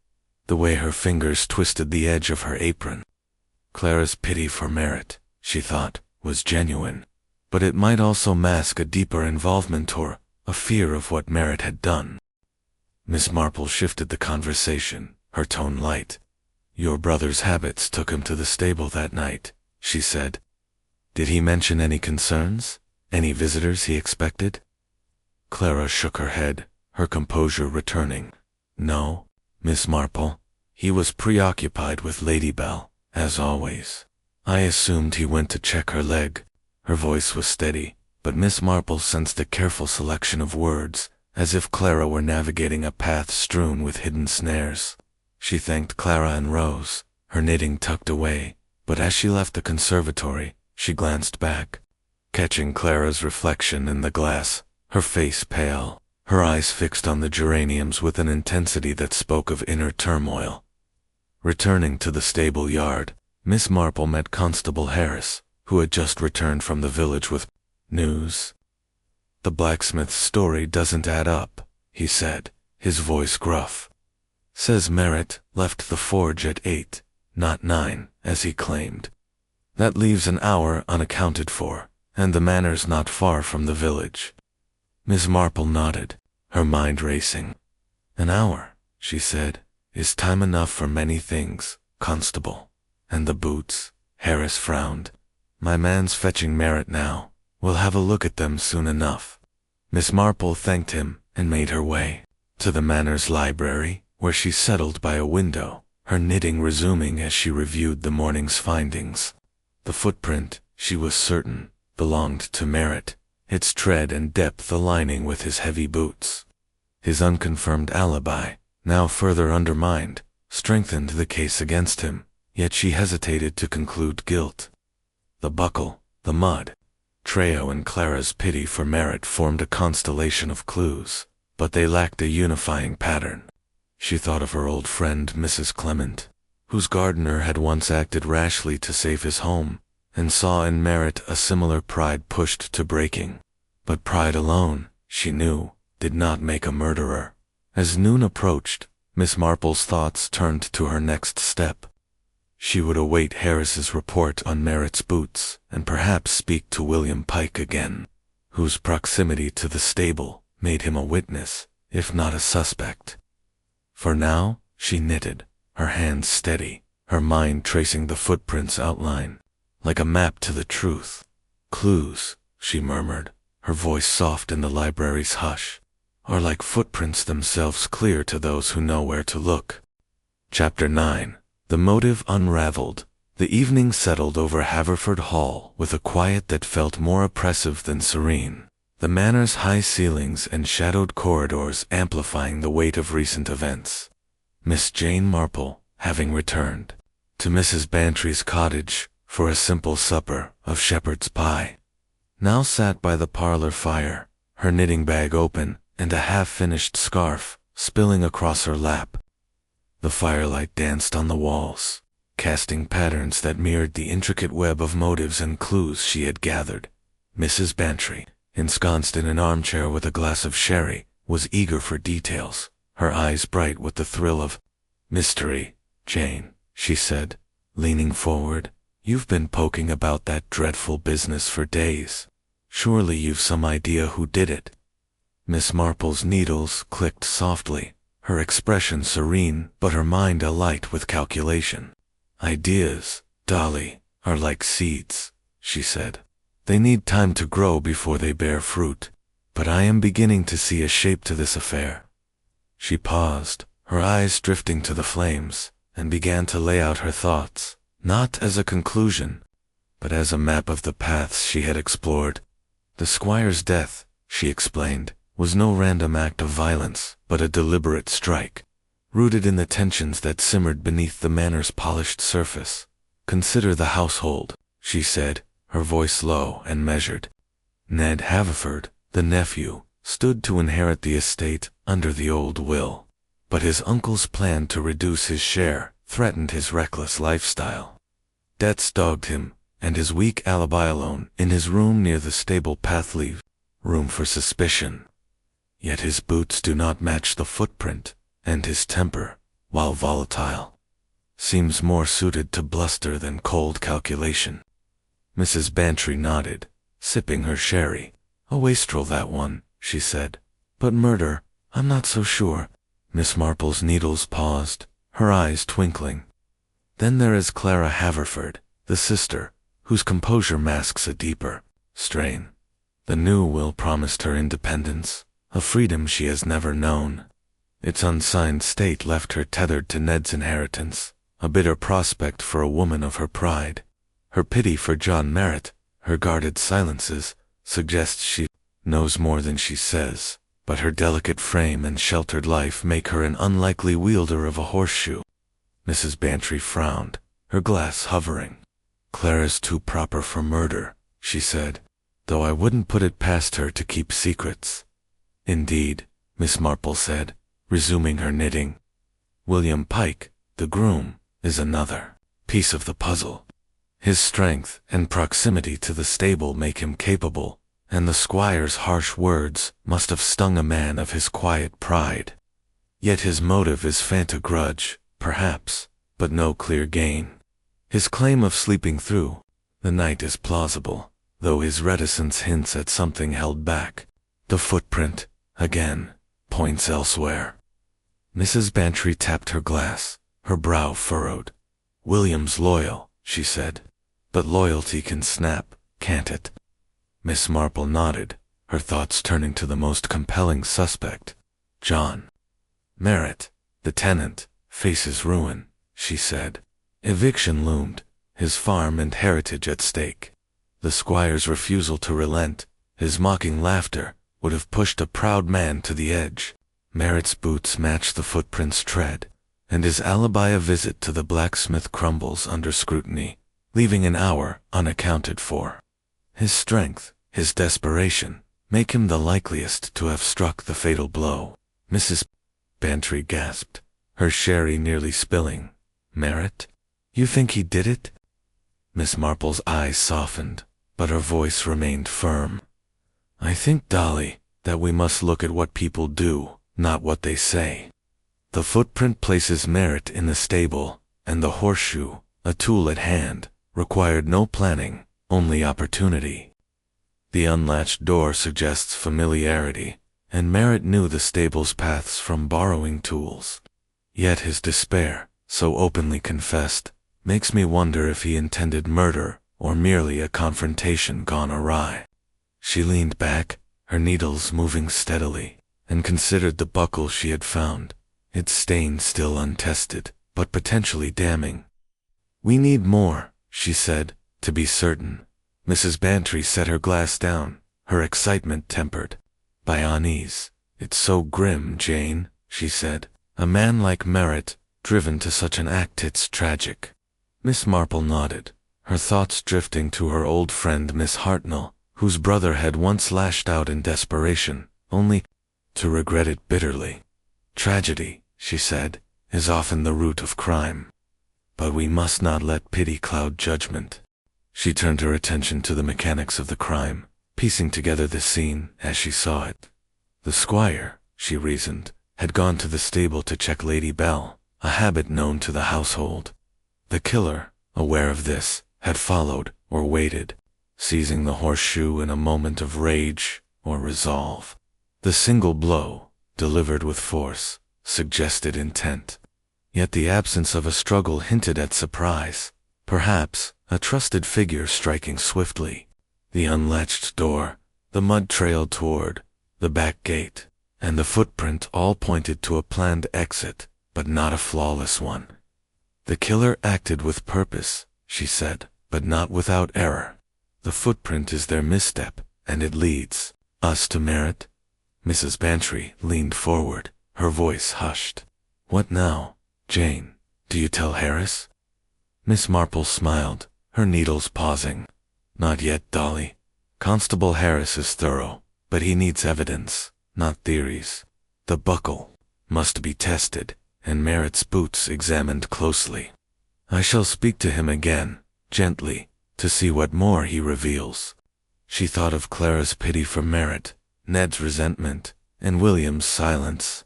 the way her fingers twisted the edge of her apron. Clara's pity for Merritt, she thought, was genuine, but it might also mask a deeper involvement or a fear of what Merritt had done. Miss Marple shifted the conversation, her tone light. Your brother's habits took him to the stable that night, she said. Did he mention any concerns? Any visitors he expected? Clara shook her head, her composure returning. No, Miss Marple. He was preoccupied with Lady Belle, as always. I assumed he went to check her leg. Her voice was steady, but Miss Marple sensed a careful selection of words, as if Clara were navigating a path strewn with hidden snares. She thanked Clara and rose, her knitting tucked away, but as she left the conservatory, she glanced back, catching Clara's reflection in the glass, her face pale, her eyes fixed on the geraniums with an intensity that spoke of inner turmoil. Returning to the stable yard, Miss Marple met Constable Harris, who had just returned from the village with news. The blacksmith's story doesn't add up, he said, his voice gruff. Says Merritt left the forge at 8, not 9, as he claimed. That leaves an hour unaccounted for, and the manor's not far from the village. Miss Marple nodded, her mind racing. An hour, she said, is time enough for many things, Constable. And the boots? Harris frowned. My man's fetching Merritt now. We'll have a look at them soon enough. Miss Marple thanked him and made her way to the manor's library, where she settled by a window, her knitting resuming as she reviewed the morning's findings. The footprint, she was certain, belonged to Merritt, its tread and depth aligning with his heavy boots. His unconfirmed alibi, now further undermined, strengthened the case against him, yet she hesitated to conclude guilt. The buckle, the mud, Treo and Clara's pity for Merritt formed a constellation of clues, but they lacked a unifying pattern. She thought of her old friend Mrs. Clement, whose gardener had once acted rashly to save his home, and saw in Merritt a similar pride pushed to breaking. But pride alone, she knew, did not make a murderer. As noon approached, Miss Marple's thoughts turned to her next step. She would await Harris's report on Merritt's boots, and perhaps speak to William Pike again, whose proximity to the stable made him a witness, if not a suspect. For now, she knitted, her hands steady, her mind tracing the footprints' outline, like a map to the truth. Clues, she murmured, her voice soft in the library's hush, are like footprints themselves clear to those who know where to look. Chapter 9. The motive unraveled. The evening settled over Haverford Hall with a quiet that felt more oppressive than serene, the manor's high ceilings and shadowed corridors amplifying the weight of recent events. Miss Jane Marple, having returned to Mrs. Bantry's cottage for a simple supper of shepherd's pie, now sat by the parlor fire, her knitting bag open and a half-finished scarf spilling across her lap. The firelight danced on the walls, casting patterns that mirrored the intricate web of motives and clues she had gathered. Mrs. Bantry, ensconced in an armchair with a glass of sherry, was eager for details, her eyes bright with the thrill of mystery. Jane, she said, leaning forward, you've been poking about that dreadful business for days. Surely you've some idea who did it. Miss Marple's needles clicked softly, her expression serene but her mind alight with calculation. Ideas, Dolly, are like seeds, she said. They need time to grow before they bear fruit, but I am beginning to see a shape to this affair. She paused, her eyes drifting to the flames, and began to lay out her thoughts, not as a conclusion, but as a map of the paths she had explored. The squire's death, she explained, was no random act of violence, but a deliberate strike, rooted in the tensions that simmered beneath the manor's polished surface. Consider the household, she said, her voice low and measured. Ned Haverford, the nephew, stood to inherit the estate under the old will. But his uncle's plan to reduce his share threatened his reckless lifestyle. Debts dogged him, and his weak alibi alone in his room near the stable path leave room for suspicion. Yet his boots do not match the footprint, and his temper, while volatile, seems more suited to bluster than cold calculation. Mrs. Bantry nodded, sipping her sherry. "A wastrel, that one," she said. "But murder, I'm not so sure." Miss Marple's needles paused, her eyes twinkling. "Then there is Clara Haverford, the sister, whose composure masks a deeper strain. The new will promised her independence, a freedom she has never known. Its unsigned state left her tethered to Ned's inheritance, a bitter prospect for a woman of her pride. Her pity for John Merritt, her guarded silences, suggests she knows more than she says, but her delicate frame and sheltered life make her an unlikely wielder of a horseshoe." Mrs. Bantry frowned, her glass hovering. "Clara's too proper for murder," she said, "though I wouldn't put it past her to keep secrets." "Indeed," Miss Marple said, resuming her knitting. "William Pike, the groom, is another piece of the puzzle. His strength and proximity to the stable make him capable, and the squire's harsh words must have stung a man of his quiet pride. Yet his motive is fanta grudge, perhaps, but no clear gain. His claim of sleeping through the night is plausible, though his reticence hints at something held back. The footprint, again, points elsewhere." Mrs. Bantry tapped her glass, her brow furrowed. "William's loyal," she said. "But loyalty can snap, can't it?" Miss Marple nodded, her thoughts turning to the most compelling suspect. "John Merritt, the tenant, faces ruin," she said. Eviction loomed, his farm and heritage at stake. The squire's refusal to relent, his mocking laughter, would have pushed a proud man to the edge. Merritt's boots match the footprint's tread, and his alibi a visit to the blacksmith crumbles under scrutiny, leaving an hour unaccounted for. His strength, his desperation, make him the likeliest to have struck the fatal blow. Mrs. Bantry gasped, her sherry nearly spilling. "Merritt? You think he did it?" Miss Marple's eyes softened, but her voice remained firm. "I think, Dolly, that we must look at what people do, not what they say. The footprint places Merritt in the stable, and the horseshoe, a tool at hand, required no planning, only opportunity. The unlatched door suggests familiarity, and Merritt knew the stable's paths from borrowing tools. Yet his despair, so openly confessed, makes me wonder if he intended murder or merely a confrontation gone awry." She leaned back, her needles moving steadily, and considered the buckle she had found, its stain still untested, but potentially damning. "We need more," she said, "to be certain." Mrs. Bantry set her glass down, her excitement tempered. "By unease. It's so grim, Jane," she said. "A man like Merritt, driven to such an act, it's tragic." Miss Marple nodded, her thoughts drifting to her old friend Miss Hartnell, whose brother had once lashed out in desperation, only to regret it bitterly. "Tragedy," she said, "is often the root of crime. But we must not let pity cloud judgment." She turned her attention to the mechanics of the crime, piecing together the scene as she saw it. The squire, she reasoned, had gone to the stable to check Lady Bell, a habit known to the household. The killer, aware of this, had followed or waited, seizing the horseshoe in a moment of rage or resolve. The single blow, delivered with force, suggested intent. Yet the absence of a struggle hinted at surprise, perhaps a trusted figure striking swiftly. The unlatched door, the mud trail toward the back gate, and the footprint all pointed to a planned exit, but not a flawless one. "The killer acted with purpose," she said, "but not without error. The footprint is their misstep, and it leads us to Merritt." Mrs. Bantry leaned forward, her voice hushed. "What now, Jane? Do you tell Harris?" Miss Marple smiled, her needles pausing. "Not yet, Dolly. Constable Harris is thorough, but he needs evidence. not theories. The buckle must be tested, and Merritt's boots examined closely. I shall speak to him again, gently, to see what more he reveals. She thought of Clara's pity for Merritt, Ned's resentment, and William's silence,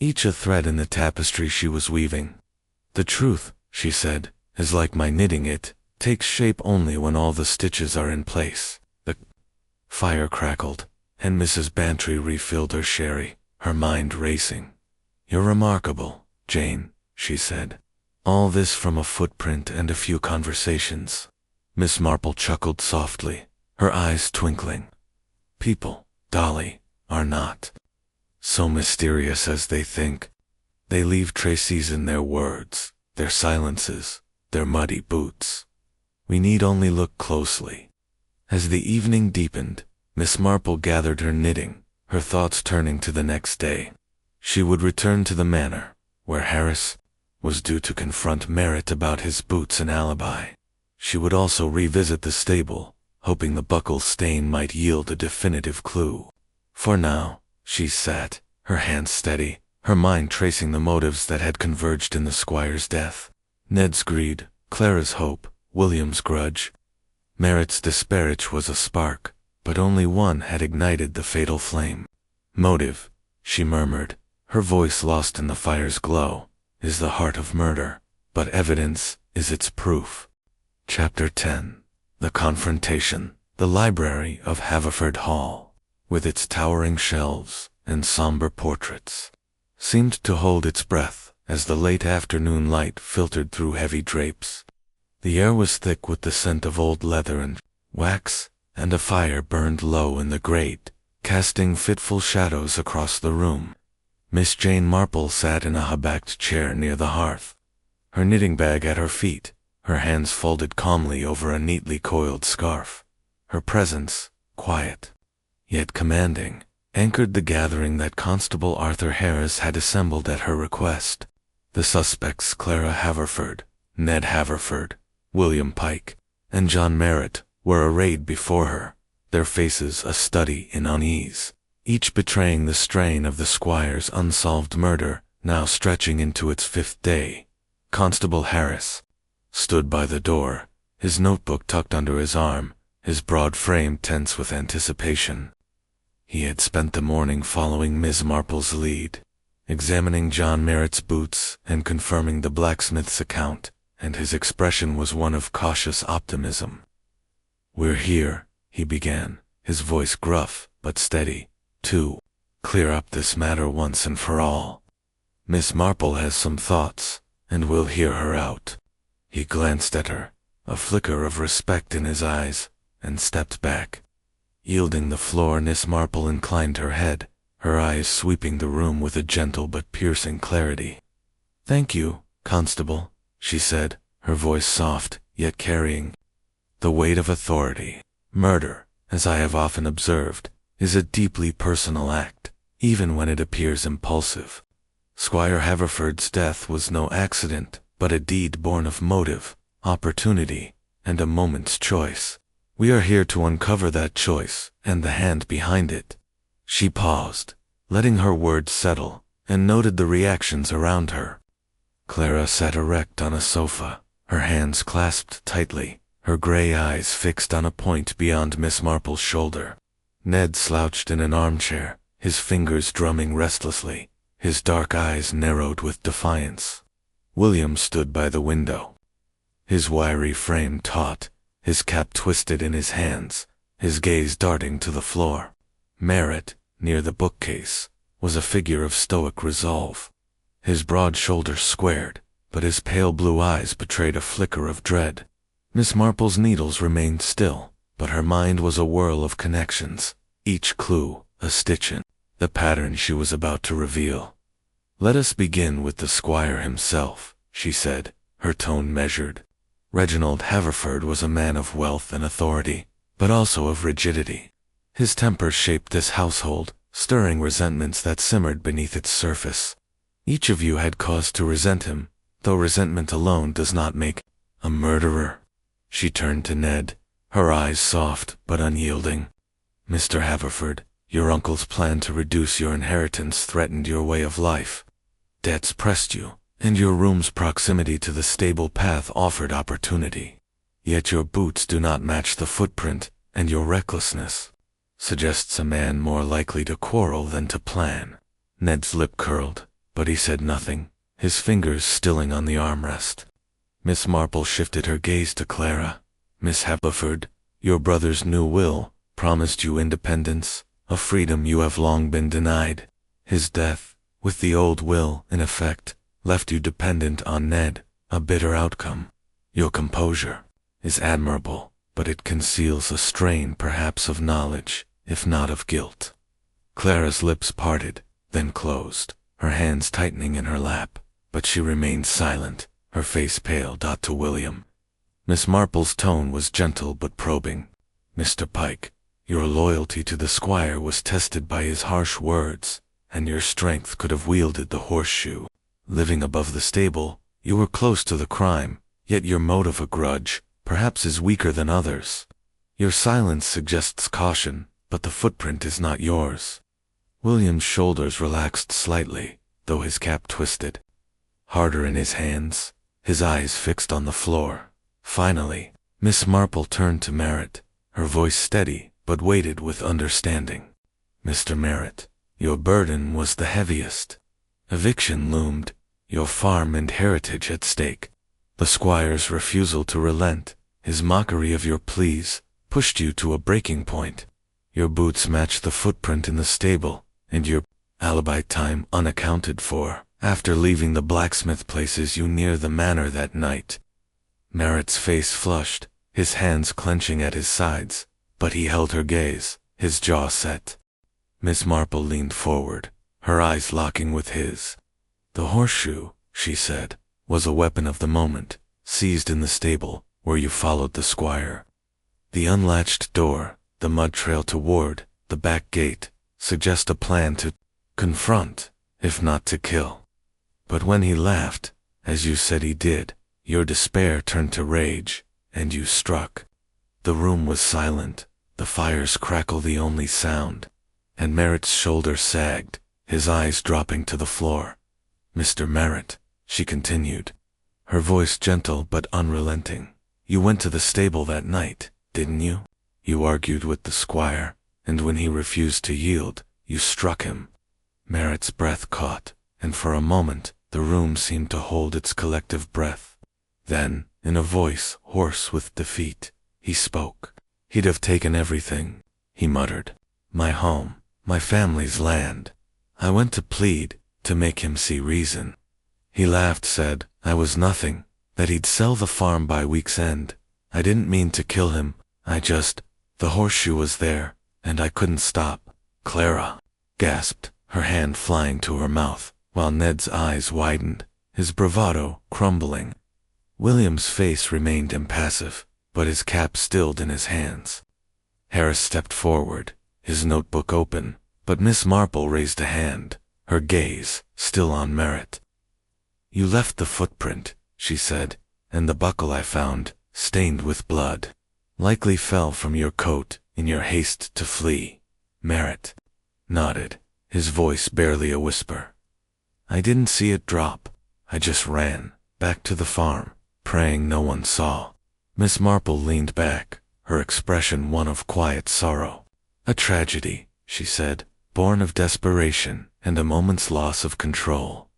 each a thread in the tapestry she was weaving. The truth, she said, is like my knitting. It takes shape only when all the stitches are in place. The fire crackled, and Mrs. Bantry refilled her sherry, her mind racing. You're remarkable, Jane, she said. All this from a footprint and a few conversations. Miss Marple chuckled softly, her eyes twinkling. People, Dolly, are not so mysterious as they think. They leave traces in their words, their silences, their muddy boots. We need only look closely. As the evening deepened, Miss Marple gathered her knitting, her thoughts turning to the next day. She would return to the manor, where Harris was due to confront Merritt about his boots and alibi. She would also revisit the stable, hoping the buckle stain might yield a definitive clue. For now, she sat, her hands steady, her mind tracing the motives that had converged in the squire's death. Ned's greed, Clara's hope, William's grudge. Merritt's disparage was a spark, but only one had ignited the fatal flame. Motive, she murmured, her voice lost in the fire's glow, is the heart of murder, but evidence is its proof. Chapter 10. The Confrontation. The library of Haverford Hall, with its towering shelves and somber portraits, seemed to hold its breath as the late afternoon light filtered through heavy drapes. The air was thick with the scent of old leather and wax, and a fire burned low in the grate, casting fitful shadows across the room. Miss Jane Marple sat in a high-backed chair near the hearth, her knitting bag at her feet, her hands folded calmly over a neatly coiled scarf. Her presence, quiet, yet commanding, anchored the gathering that Constable Arthur Harris had assembled at her request. The suspects Clara Haverford, Ned Haverford, William Pike, and John Merritt were arrayed before her, their faces a study in unease, each betraying the strain of the squire's unsolved murder, now stretching into its 5th day. Constable Harris stood by the door, his notebook tucked under his arm, his broad frame tense with anticipation. He had spent the morning following Miss Marple's lead, examining John Merritt's boots and confirming the blacksmith's account, and his expression was one of cautious optimism. "We're here," he began, his voice gruff but steady, "to clear up this matter once and for all. Miss Marple has some thoughts, and we'll hear her out." He glanced at her, a flicker of respect in his eyes, and stepped back. Yielding the floor, Miss Marple inclined her head, her eyes sweeping the room with a gentle but piercing clarity. "Thank you, Constable," she said, her voice soft, yet carrying the weight of authority. "Murder, as I have often observed, is a deeply personal act, even when it appears impulsive. Squire Haverford's death was no accident, but a deed born of motive, opportunity, and a moment's choice. We are here to uncover that choice, and the hand behind it." She paused, letting her words settle, and noted the reactions around her. Clara sat erect on a sofa, her hands clasped tightly, her gray eyes fixed on a point beyond Miss Marple's shoulder. Ned slouched in an armchair, his fingers drumming restlessly, his dark eyes narrowed with defiance. William stood by the window, his wiry frame taut, his cap twisted in his hands, his gaze darting to the floor. Merritt, near the bookcase, was a figure of stoic resolve. His broad shoulders squared, but his pale blue eyes betrayed a flicker of dread. Miss Marple's needles remained still, but her mind was a whirl of connections, each clue a stitch in the pattern she was about to reveal. "Let us begin with the squire himself," she said, her tone measured. Reginald Haverford was a man of wealth and authority, but also of rigidity. His temper shaped this household, stirring resentments that simmered beneath its surface. Each of you had cause to resent him, though resentment alone does not make a murderer. She turned to Ned, her eyes soft but unyielding. "Mr. Haverford, Your uncle's plan to reduce your inheritance threatened your way of life. Debts pressed you, and your room's proximity to the stable path offered opportunity. Yet your boots do not match the footprint, and your recklessness suggests a man more likely to quarrel than to plan. Ned's lip curled, but he said nothing, his fingers stilling on the armrest. Miss Marple shifted her gaze to Clara. Miss Haverford, your brother's new will promised you independence, a freedom you have long been denied. His death, with the old will in effect, left you dependent on Ned, a bitter outcome. Your composure is admirable, but it conceals a strain perhaps of knowledge, if not of guilt. Clara's lips parted, then closed, her hands tightening in her lap, but she remained silent, her face pale. To William. Miss Marple's tone was gentle but probing. Mr. Pike, your loyalty to the squire was tested by his harsh words, and your strength could have wielded the horseshoe. Living above the stable, you were close to the crime, yet your motive, a grudge, perhaps is weaker than others. Your silence suggests caution, but the footprint is not yours. William's shoulders relaxed slightly, though his cap twisted. Harder in his hands, his eyes fixed on the floor. Finally, Miss Marple turned to Merritt, her voice steady, but weighted with understanding. Mr. Merritt, your burden was the heaviest. Eviction loomed, your farm and heritage at stake. The squire's refusal to relent, his mockery of your pleas, pushed you to a breaking point. Your boots matched the footprint in the stable, and your alibi time unaccounted for. After leaving the blacksmith places you near the manor that night. Merritt's face flushed, his hands clenching at his sides, but he held her gaze, his jaw set. Miss Marple leaned forward, her eyes locking with his. The horseshoe, she said, was a weapon of the moment, seized in the stable, where you followed the squire. The unlatched door, the mud trail toward the back gate, suggest a plan to confront, if not to kill. But when he laughed, as you said he did, your despair turned to rage, and you struck. The room was silent, the fire's crackle the only sound, and Merritt's shoulder sagged, his eyes dropping to the floor. Mr. Merritt, she continued, her voice gentle but unrelenting, you went to the stable that night, didn't you? You argued with the squire, and when he refused to yield, you struck him. Merritt's breath caught, and for a moment the room seemed to hold its collective breath. Then, in a voice hoarse with defeat, he spoke. He'd have taken everything, he muttered. My home, my family's land. I went to plead, to make him see reason. He laughed, said I was nothing, that he'd sell the farm by week's end. I didn't mean to kill him, the horseshoe was there, and I couldn't stop. Clara gasped, her hand flying to her mouth, while Ned's eyes widened, his bravado crumbling. William's face remained impassive, but his cap stilled in his hands. Harris stepped forward, his notebook open, but Miss Marple raised a hand, her gaze still on Merritt. You left the footprint, she said, and the buckle I found, stained with blood, likely fell from your coat in your haste to flee. Merritt nodded, his voice barely a whisper. I didn't see it drop. I just ran, back to the farm, praying no one saw. Miss Marple leaned back, her expression one of quiet sorrow. A tragedy, she said, born of desperation and a moment's loss of control.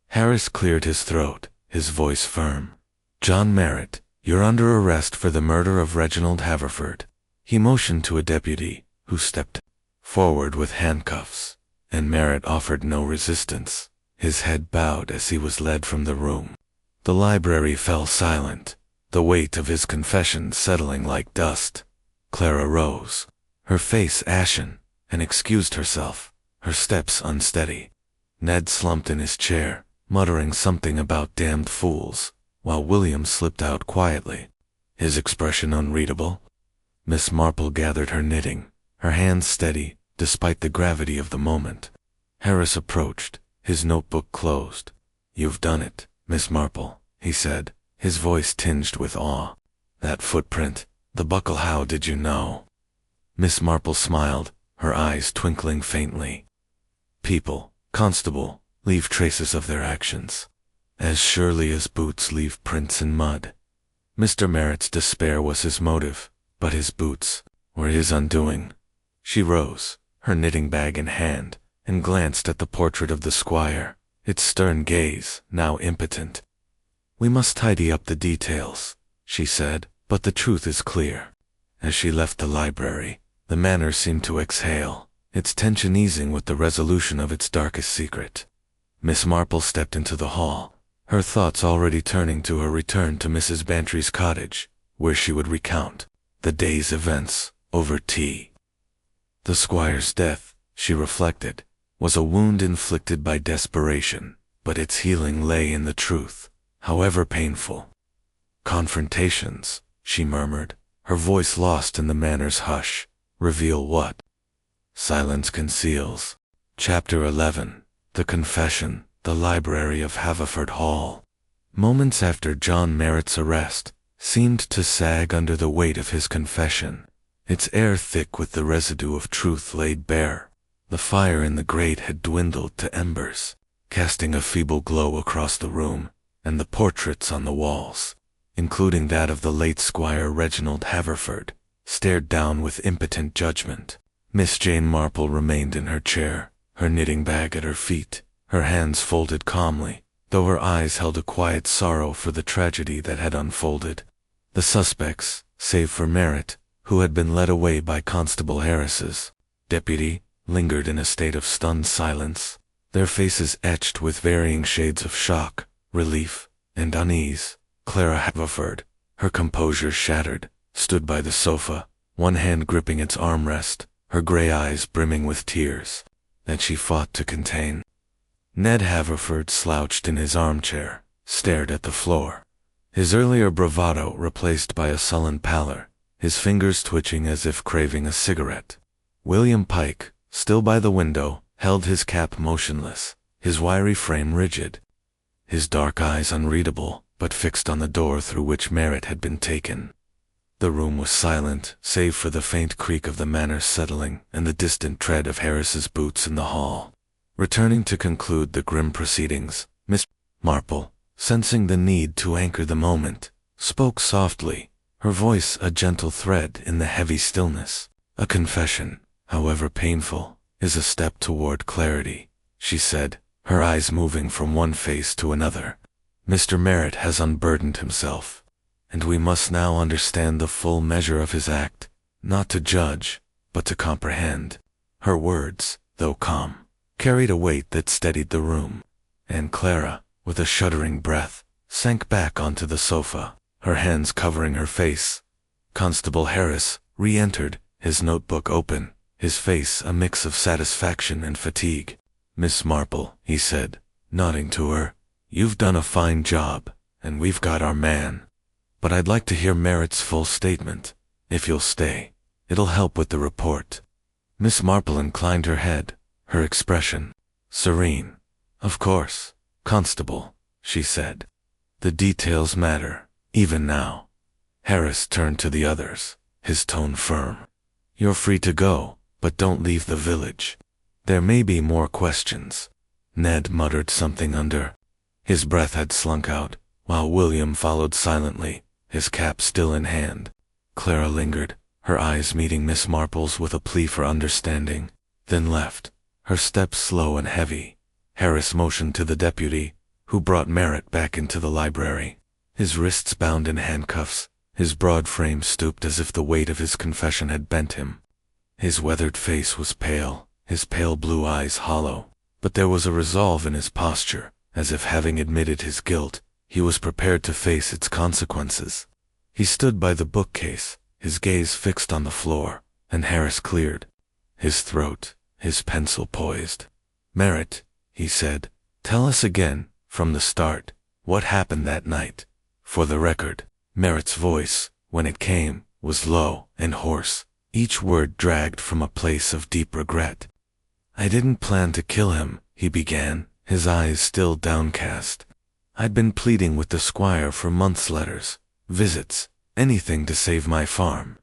Harris cleared his throat, his voice firm. John Merritt, you're under arrest for the murder of Reginald Haverford. He motioned to a deputy, who stepped forward with handcuffs, and Merritt offered no resistance. His head bowed as he was led from the room. The library fell silent, the weight of his confession settling like dust. Clara rose, her face ashen, and excused herself, her steps unsteady. Ned slumped in his chair, muttering something about damned fools, while William slipped out quietly, his expression unreadable. Miss Marple gathered her knitting, her hands steady, despite the gravity of the moment. Harris approached, his notebook closed. You've done it, Miss Marple, he said, his voice tinged with awe. That footprint, the buckle, how did you know? Miss Marple smiled, her eyes twinkling faintly. People, Constable, leave traces of their actions, as surely as boots leave prints in mud. Mr. Merritt's despair was his motive, but his boots were his undoing. She rose, her knitting bag in hand, and glanced at the portrait of the squire, its stern gaze now impotent. "We must tidy up the details," she said, "but the truth is clear." As she left the library, the manor seemed to exhale, its tension easing with the resolution of its darkest secret. Miss Marple stepped into the hall, her thoughts already turning to her return to Mrs. Bantry's cottage, where she would recount the day's events over tea. The squire's death, she reflected, was a wound inflicted by desperation, but its healing lay in the truth, however painful. "Confrontations," she murmured, her voice lost in the manor's hush, "reveal what silence conceals." Chapter 11. The Confession, the Library of Haverford Hall. Moments after John Merritt's arrest seemed to sag under the weight of his confession, its air thick with the residue of truth laid bare. The fire in the grate had dwindled to embers, casting a feeble glow across the room, and the portraits on the walls, including that of the late Squire Reginald Haverford, stared down with impotent judgment. Miss Jane Marple remained in her chair, her knitting bag at her feet, her hands folded calmly, though her eyes held a quiet sorrow for the tragedy that had unfolded. The suspects, save for Merritt, who had been led away by Constable Harris's deputy, lingered in a state of stunned silence, their faces etched with varying shades of shock, relief, and unease. Clara Haverford, her composure shattered, stood by the sofa, one hand gripping its armrest, her gray eyes brimming with tears that she fought to contain. Ned Haverford slouched in his armchair, stared at the floor, his earlier bravado replaced by a sullen pallor, his fingers twitching as if craving a cigarette. William Pike, still by the window, held his cap motionless, his wiry frame rigid, his dark eyes unreadable, but fixed on the door through which Merritt had been taken. The room was silent, save for the faint creak of the manor settling and the distant tread of Harris's boots in the hall. Returning to conclude the grim proceedings, Miss Marple, sensing the need to anchor the moment, spoke softly, her voice a gentle thread in the heavy stillness. "A confession, however painful, is a step toward clarity," she said, her eyes moving from one face to another. "Mr. Merritt has unburdened himself, and we must now understand the full measure of his act, not to judge, but to comprehend." Her words, though calm, carried a weight that steadied the room, and Clara, with a shuddering breath, sank back onto the sofa, her hands covering her face. Constable Harris re-entered, his notebook open, his face a mix of satisfaction and fatigue. "Miss Marple," he said, nodding to her, "you've done a fine job, and we've got our man. But I'd like to hear Merritt's full statement. If you'll stay, it'll help with the report." Miss Marple inclined her head, her expression serene. "Of course, Constable," she said. "The details matter, even now." Harris turned to the others, his tone firm. "You're free to go, but don't leave the village. There may be more questions." Ned muttered something under. His breath had slunk out, while William followed silently, his cap still in hand. Clara lingered, her eyes meeting Miss Marple's with a plea for understanding, then left, her steps slow and heavy. Harris motioned to the deputy, who brought Merritt back into the library, his wrists bound in handcuffs, his broad frame stooped as if the weight of his confession had bent him. His weathered face was pale, his pale blue eyes hollow, but there was a resolve in his posture, as if having admitted his guilt, he was prepared to face its consequences. He stood by the bookcase, his gaze fixed on the floor, and Harris cleared his throat, his pencil poised. "Merritt," he said, "tell us again, from the start, what happened that night." For the record, Merritt's voice, when it came, was low and hoarse, each word dragged from a place of deep regret. "I didn't plan to kill him," he began, his eyes still downcast. "I'd been pleading with the squire for months' letters, visits, anything to save my farm.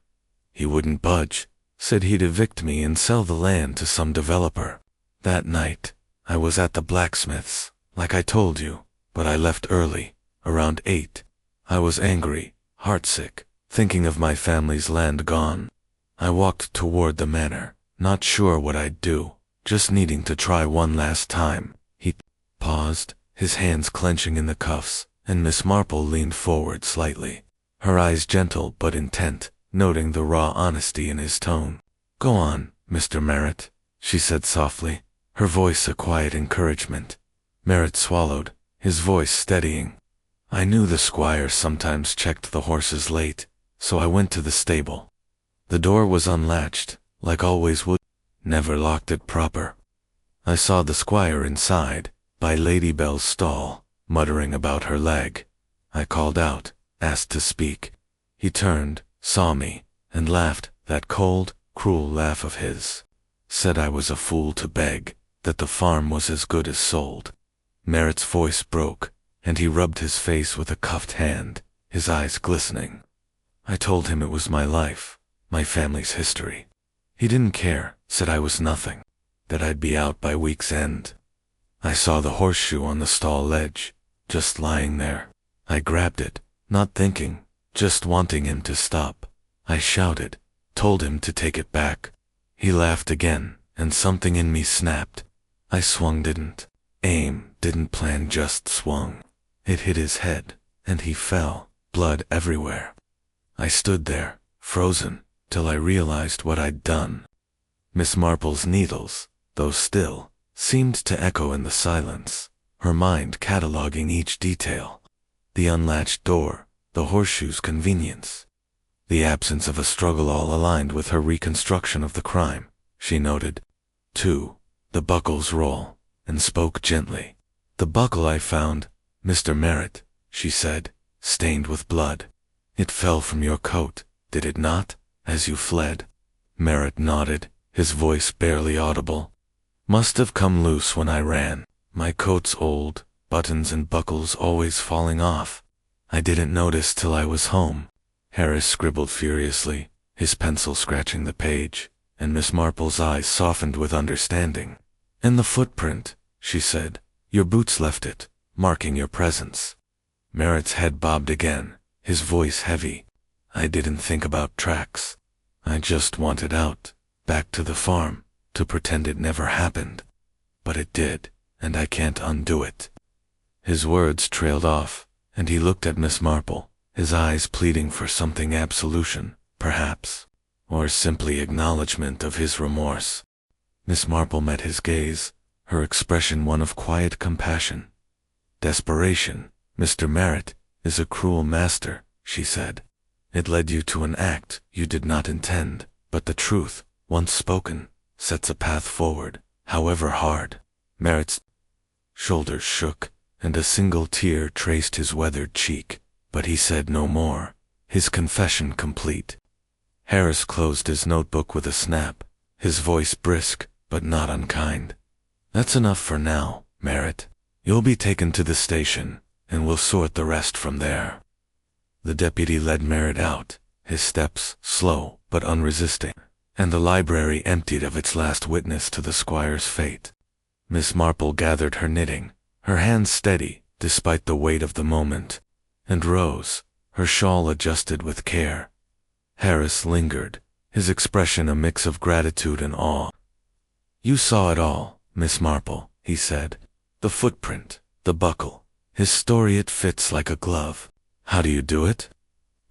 He wouldn't budge, Said he'd evict me and sell the land to some developer. That night, I was at the blacksmith's, like I told you, but I left early, around 8. I was angry, heartsick, thinking of my family's land gone. I walked toward the manor, not sure what I'd do, just needing to try one last time. He paused, his hands clenching in the cuffs, and Miss Marple leaned forward slightly, her eyes gentle but intent, noting the raw honesty in his tone. "Go on, Mr. Merritt," she said softly, her voice a quiet encouragement. Merritt swallowed, his voice steadying. "I knew the squire sometimes checked the horses late, so I went to the stable. The door was unlatched, like always would, never locked it proper. I saw the squire inside, by Lady Belle's stall, muttering about her leg. I called out, asked to speak. He turned, saw me, and laughed, that cold, cruel laugh of his. Said I was a fool to beg, that the farm was as good as sold." Merritt's voice broke, and he rubbed his face with a cuffed hand, his eyes glistening. I told him it was my life, my family's history. He didn't care, said I was nothing, that I'd be out by week's end. I saw the horseshoe on the stall ledge, just lying there. I grabbed it, not thinking, just wanting him to stop. I shouted, told him to take it back. He laughed again, and something in me snapped. I swung, didn't aim, didn't plan, just swung. It hit his head, and he fell, blood everywhere. I stood there, frozen, till I realized what I'd done. Miss Marple's needles, though still, seemed to echo in the silence, her mind cataloging each detail. The unlatched door, the horseshoe's convenience. The absence of a struggle all aligned with her reconstruction of the crime, she noted. 2. The buckle's roll, and spoke gently. "The buckle I found, Mr. Merritt," she said, "stained with blood. It fell from your coat, did it not, as you fled?" Merritt nodded, his voice barely audible. "Must have come loose when I ran. My coat's old, buttons and buckles always falling off. I didn't notice till I was home." Harris scribbled furiously, his pencil scratching the page, and Miss Marple's eyes softened with understanding. "And the footprint," she said. "Your boots left it, marking your presence." Merritt's head bobbed again, his voice heavy. "I didn't think about tracks. I just wanted out, back to the farm, to pretend it never happened. But it did, and I can't undo it." His words trailed off, and he looked at Miss Marple, his eyes pleading for something, absolution, perhaps, or simply acknowledgement of his remorse. Miss Marple met his gaze, her expression one of quiet compassion. "Desperation, Mr. Merritt, is a cruel master," she said. "It led you to an act you did not intend, but the truth, once spoken, sets a path forward, however hard." Merritt's shoulders shook, and a single tear traced his weathered cheek, but he said no more, his confession complete. Harris closed his notebook with a snap, his voice brisk, but not unkind. "That's enough for now, Merritt. You'll be taken to the station, and we'll sort the rest from there." The deputy led Merritt out, his steps slow but unresisting, and the library emptied of its last witness to the squire's fate. Miss Marple gathered her knitting, her hands steady despite the weight of the moment, and rose, her shawl adjusted with care. Harris lingered, his expression a mix of gratitude and awe. "You saw it all, Miss Marple," he said. "The footprint, the buckle, his story, it fits like a glove. How do you do it?"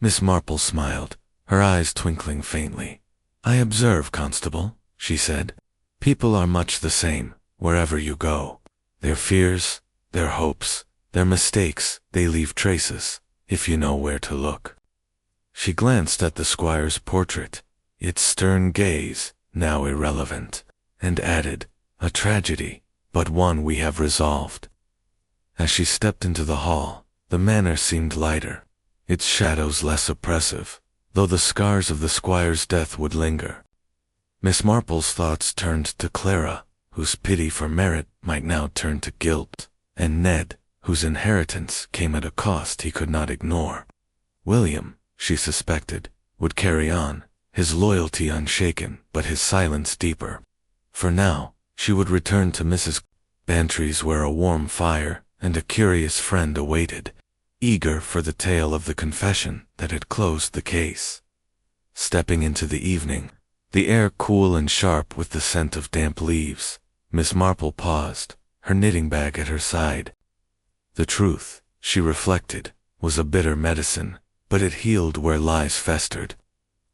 Miss Marple smiled, her eyes twinkling faintly. "I observe, Constable," she said. "People are much the same, wherever you go. Their fears, their hopes, their mistakes, they leave traces, if you know where to look." She glanced at the squire's portrait, its stern gaze, now irrelevant, and added, "A tragedy, but one we have resolved." As she stepped into the hall, the manor seemed lighter, its shadows less oppressive, though the scars of the squire's death would linger. Miss Marple's thoughts turned to Clara, whose pity for Merritt might now turn to guilt, and Ned, whose inheritance came at a cost he could not ignore. William, she suspected, would carry on, his loyalty unshaken, but his silence deeper. For now, she would return to Mrs. Bantry's where a warm fire and a curious friend awaited, eager for the tale of the confession that had closed the case. Stepping into the evening, the air cool and sharp with the scent of damp leaves, Miss Marple paused, her knitting bag at her side. The truth, she reflected, was a bitter medicine, but it healed where lies festered.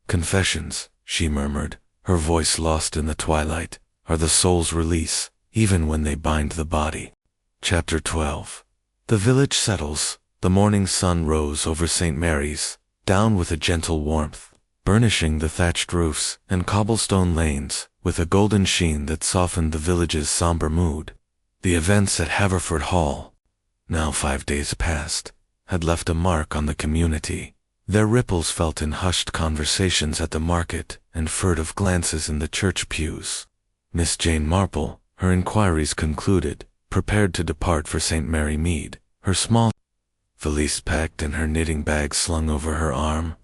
Confessions, she murmured, her voice lost in the twilight, are the soul's release, even when they bind the body. Chapter 12. The village settles. The morning sun rose over St. Mary's, down with a gentle warmth, burnishing the thatched roofs and cobblestone lanes with a golden sheen that softened the village's somber mood. The events at Haverford Hall, now 5 days past, had left a mark on the community, their ripples felt in hushed conversations at the market and furtive glances in the church pews. Miss Jane Marple, her inquiries concluded, prepared to depart for St. Mary Mead, her small valise packed and her knitting bag slung over her arm.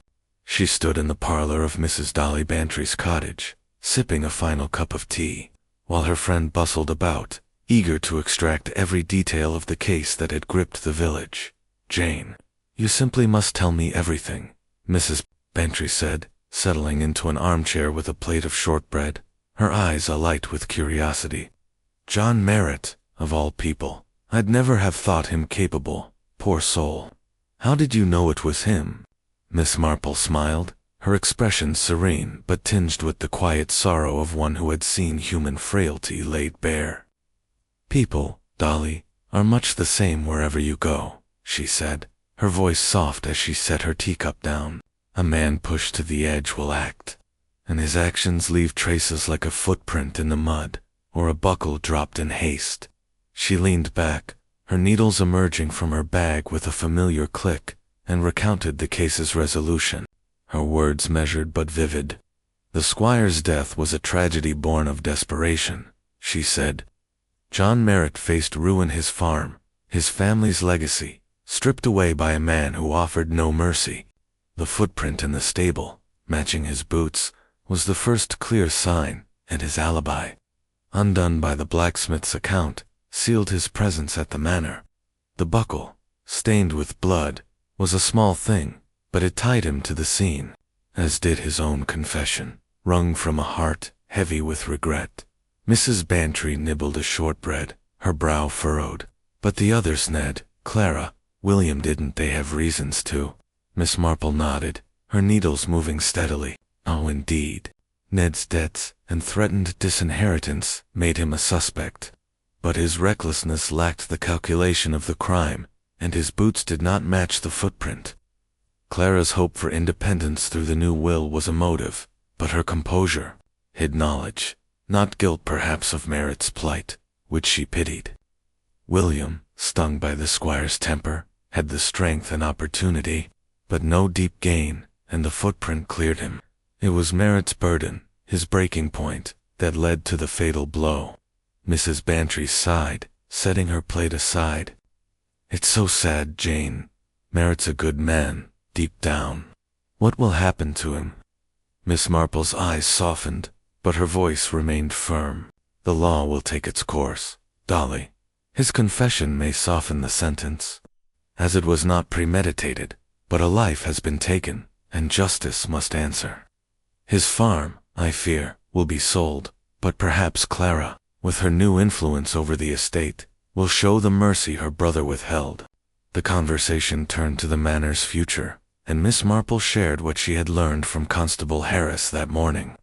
She stood in the parlor of Mrs. Dolly Bantry's cottage, sipping a final cup of tea, while her friend bustled about, eager to extract every detail of the case that had gripped the village. "Jane, you simply must tell me everything," Mrs. Bantry said, settling into an armchair with a plate of shortbread, her eyes alight with curiosity. John Merritt, of all people. I'd never have thought him capable, poor soul. How did you know it was him? Miss Marple smiled, her expression serene but tinged with the quiet sorrow of one who had seen human frailty laid bare. "People, Dolly, are much the same wherever you go," she said, her voice soft as she set her teacup down. "A man pushed to the edge will act, and his actions leave traces like a footprint in the mud, or a buckle dropped in haste." She leaned back, her needles emerging from her bag with a familiar click, and recounted the case's resolution, her words measured but vivid. "The squire's death was a tragedy born of desperation," she said. "John Merritt faced ruin, his farm, his family's legacy, stripped away by a man who offered no mercy. The footprint in the stable, matching his boots, was the first clear sign, and his alibi, undone by the blacksmith's account, sealed his presence at the manor. The buckle, stained with blood, was a small thing, but it tied him to the scene, as did his own confession, wrung from a heart heavy with regret." Mrs. Bantry nibbled a shortbread, her brow furrowed. "But the others, Ned, Clara, William, didn't they have reasons to?" Miss Marple nodded, her needles moving steadily. "Oh, indeed. Ned's debts and threatened disinheritance made him a suspect. But his recklessness lacked the calculation of the crime, and his boots did not match the footprint. Clara's hope for independence through the new will was a motive, but her composure hid knowledge, not guilt perhaps of Merritt's plight, which she pitied. William, stung by the squire's temper, had the strength and opportunity, but no deep gain, and the footprint cleared him. It was Merritt's burden, his breaking point, that led to the fatal blow." Mrs. Bantry sighed, setting her plate aside. "It's so sad, Jane. Merritt's a good man, deep down. What will happen to him?" Miss Marple's eyes softened, but her voice remained firm. "The law will take its course, Dolly. His confession may soften the sentence, as it was not premeditated, but a life has been taken, and justice must answer. His farm, I fear, will be sold, but perhaps Clara, with her new influence over the estate, will show the mercy her brother withheld." The conversation turned to the manor's future, and Miss Marple shared what she had learned from Constable Harris that morning.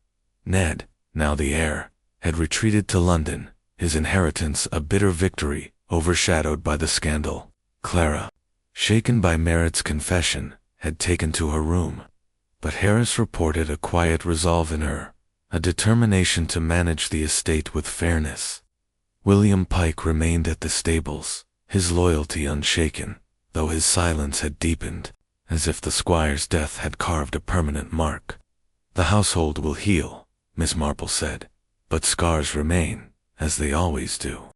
Ned, now the heir, had retreated to London, his inheritance a bitter victory overshadowed by the scandal. Clara, shaken by Merritt's confession, had taken to her room, but Harris reported a quiet resolve in her, a determination to manage the estate with fairness. William Pike remained at the stables, his loyalty unshaken, though his silence had deepened, as if the squire's death had carved a permanent mark. "The household will heal," Miss Marple said, "but scars remain, as they always do."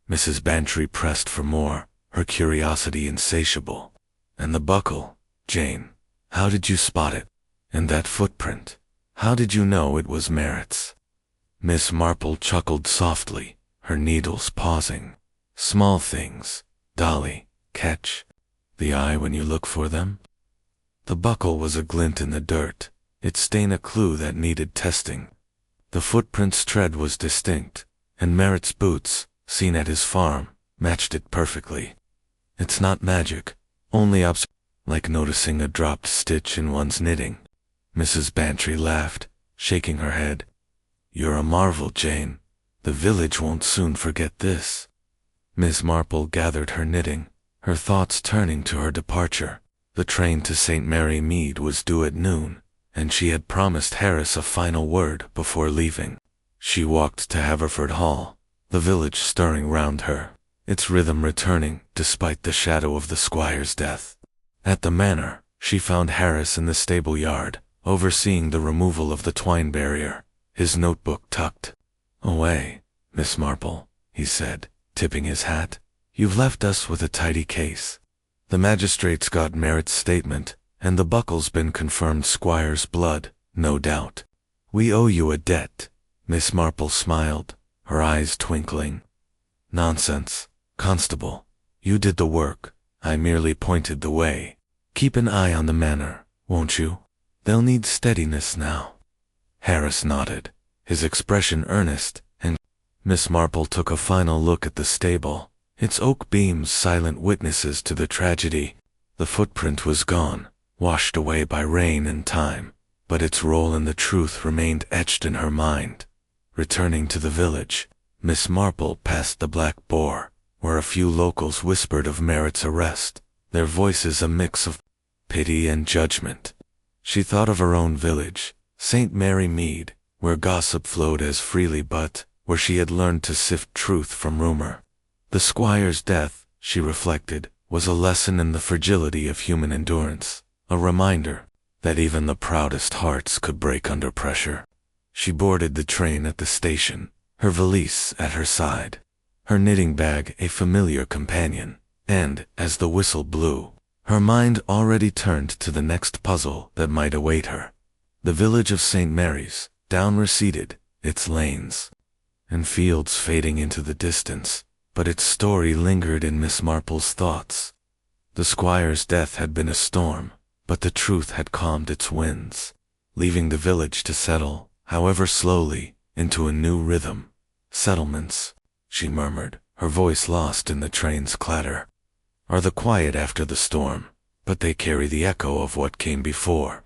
Mrs. Bantry pressed for more, her curiosity insatiable. "And the buckle, Jane, how did you spot it? And that footprint, How did you know it was Merritt's? Miss Marple chuckled softly, her needles pausing. Small things, Dolly, catch the eye when you look for them? The buckle was a glint in the dirt, its stain a clue that needed testing. The footprint's tread was distinct, and Merritt's boots, seen at his farm, matched it perfectly. It's not magic, only like noticing a dropped stitch in one's knitting. Mrs. Bantry laughed, shaking her head. You're a marvel, Jane. The village won't soon forget this. Miss Marple gathered her knitting, her thoughts turning to her departure. The train to St. Mary Mead was due at noon, and she had promised Harris a final word before leaving. She walked to Haverford Hall, the village stirring round her, its rhythm returning despite the shadow of the squire's death. At the manor, she found Harris in the stable yard, overseeing the removal of the twine barrier, his notebook tucked away. Miss Marple, he said, tipping his hat, you've left us with a tidy case. The magistrate's got Merritt's statement, and the buckle's been confirmed Squire's blood, no doubt. We owe you a debt. Miss Marple smiled, her eyes twinkling. Nonsense, Constable. You did the work. I merely pointed the way. Keep an eye on the manor, won't you? They'll need steadiness now. Harris nodded, his expression earnest, and Miss Marple took a final look at the stable, its oak beams silent witnesses to the tragedy. The footprint was gone, washed away by rain and time, but its role in the truth remained etched in her mind. Returning to the village, Miss Marple passed the Black Boar, where a few locals whispered of Merritt's arrest, their voices a mix of pity and judgment. She thought of her own village, St. Mary Mead, where gossip flowed as freely but where she had learned to sift truth from rumor. The squire's death, she reflected, was a lesson in the fragility of human endurance, a reminder that even the proudest hearts could break under pressure. She boarded the train at the station, her valise at her side, her knitting bag a familiar companion, and, as the whistle blew, her mind already turned to the next puzzle that might await her. The village of St. Mary's, down receded, its lanes and fields fading into the distance, but its story lingered in Miss Marple's thoughts. The squire's death had been a storm, but the truth had calmed its winds, leaving the village to settle, however slowly, into a new rhythm. Settlements, she murmured, her voice lost in the train's clatter, are the quiet after the storm, but they carry the echo of what came before.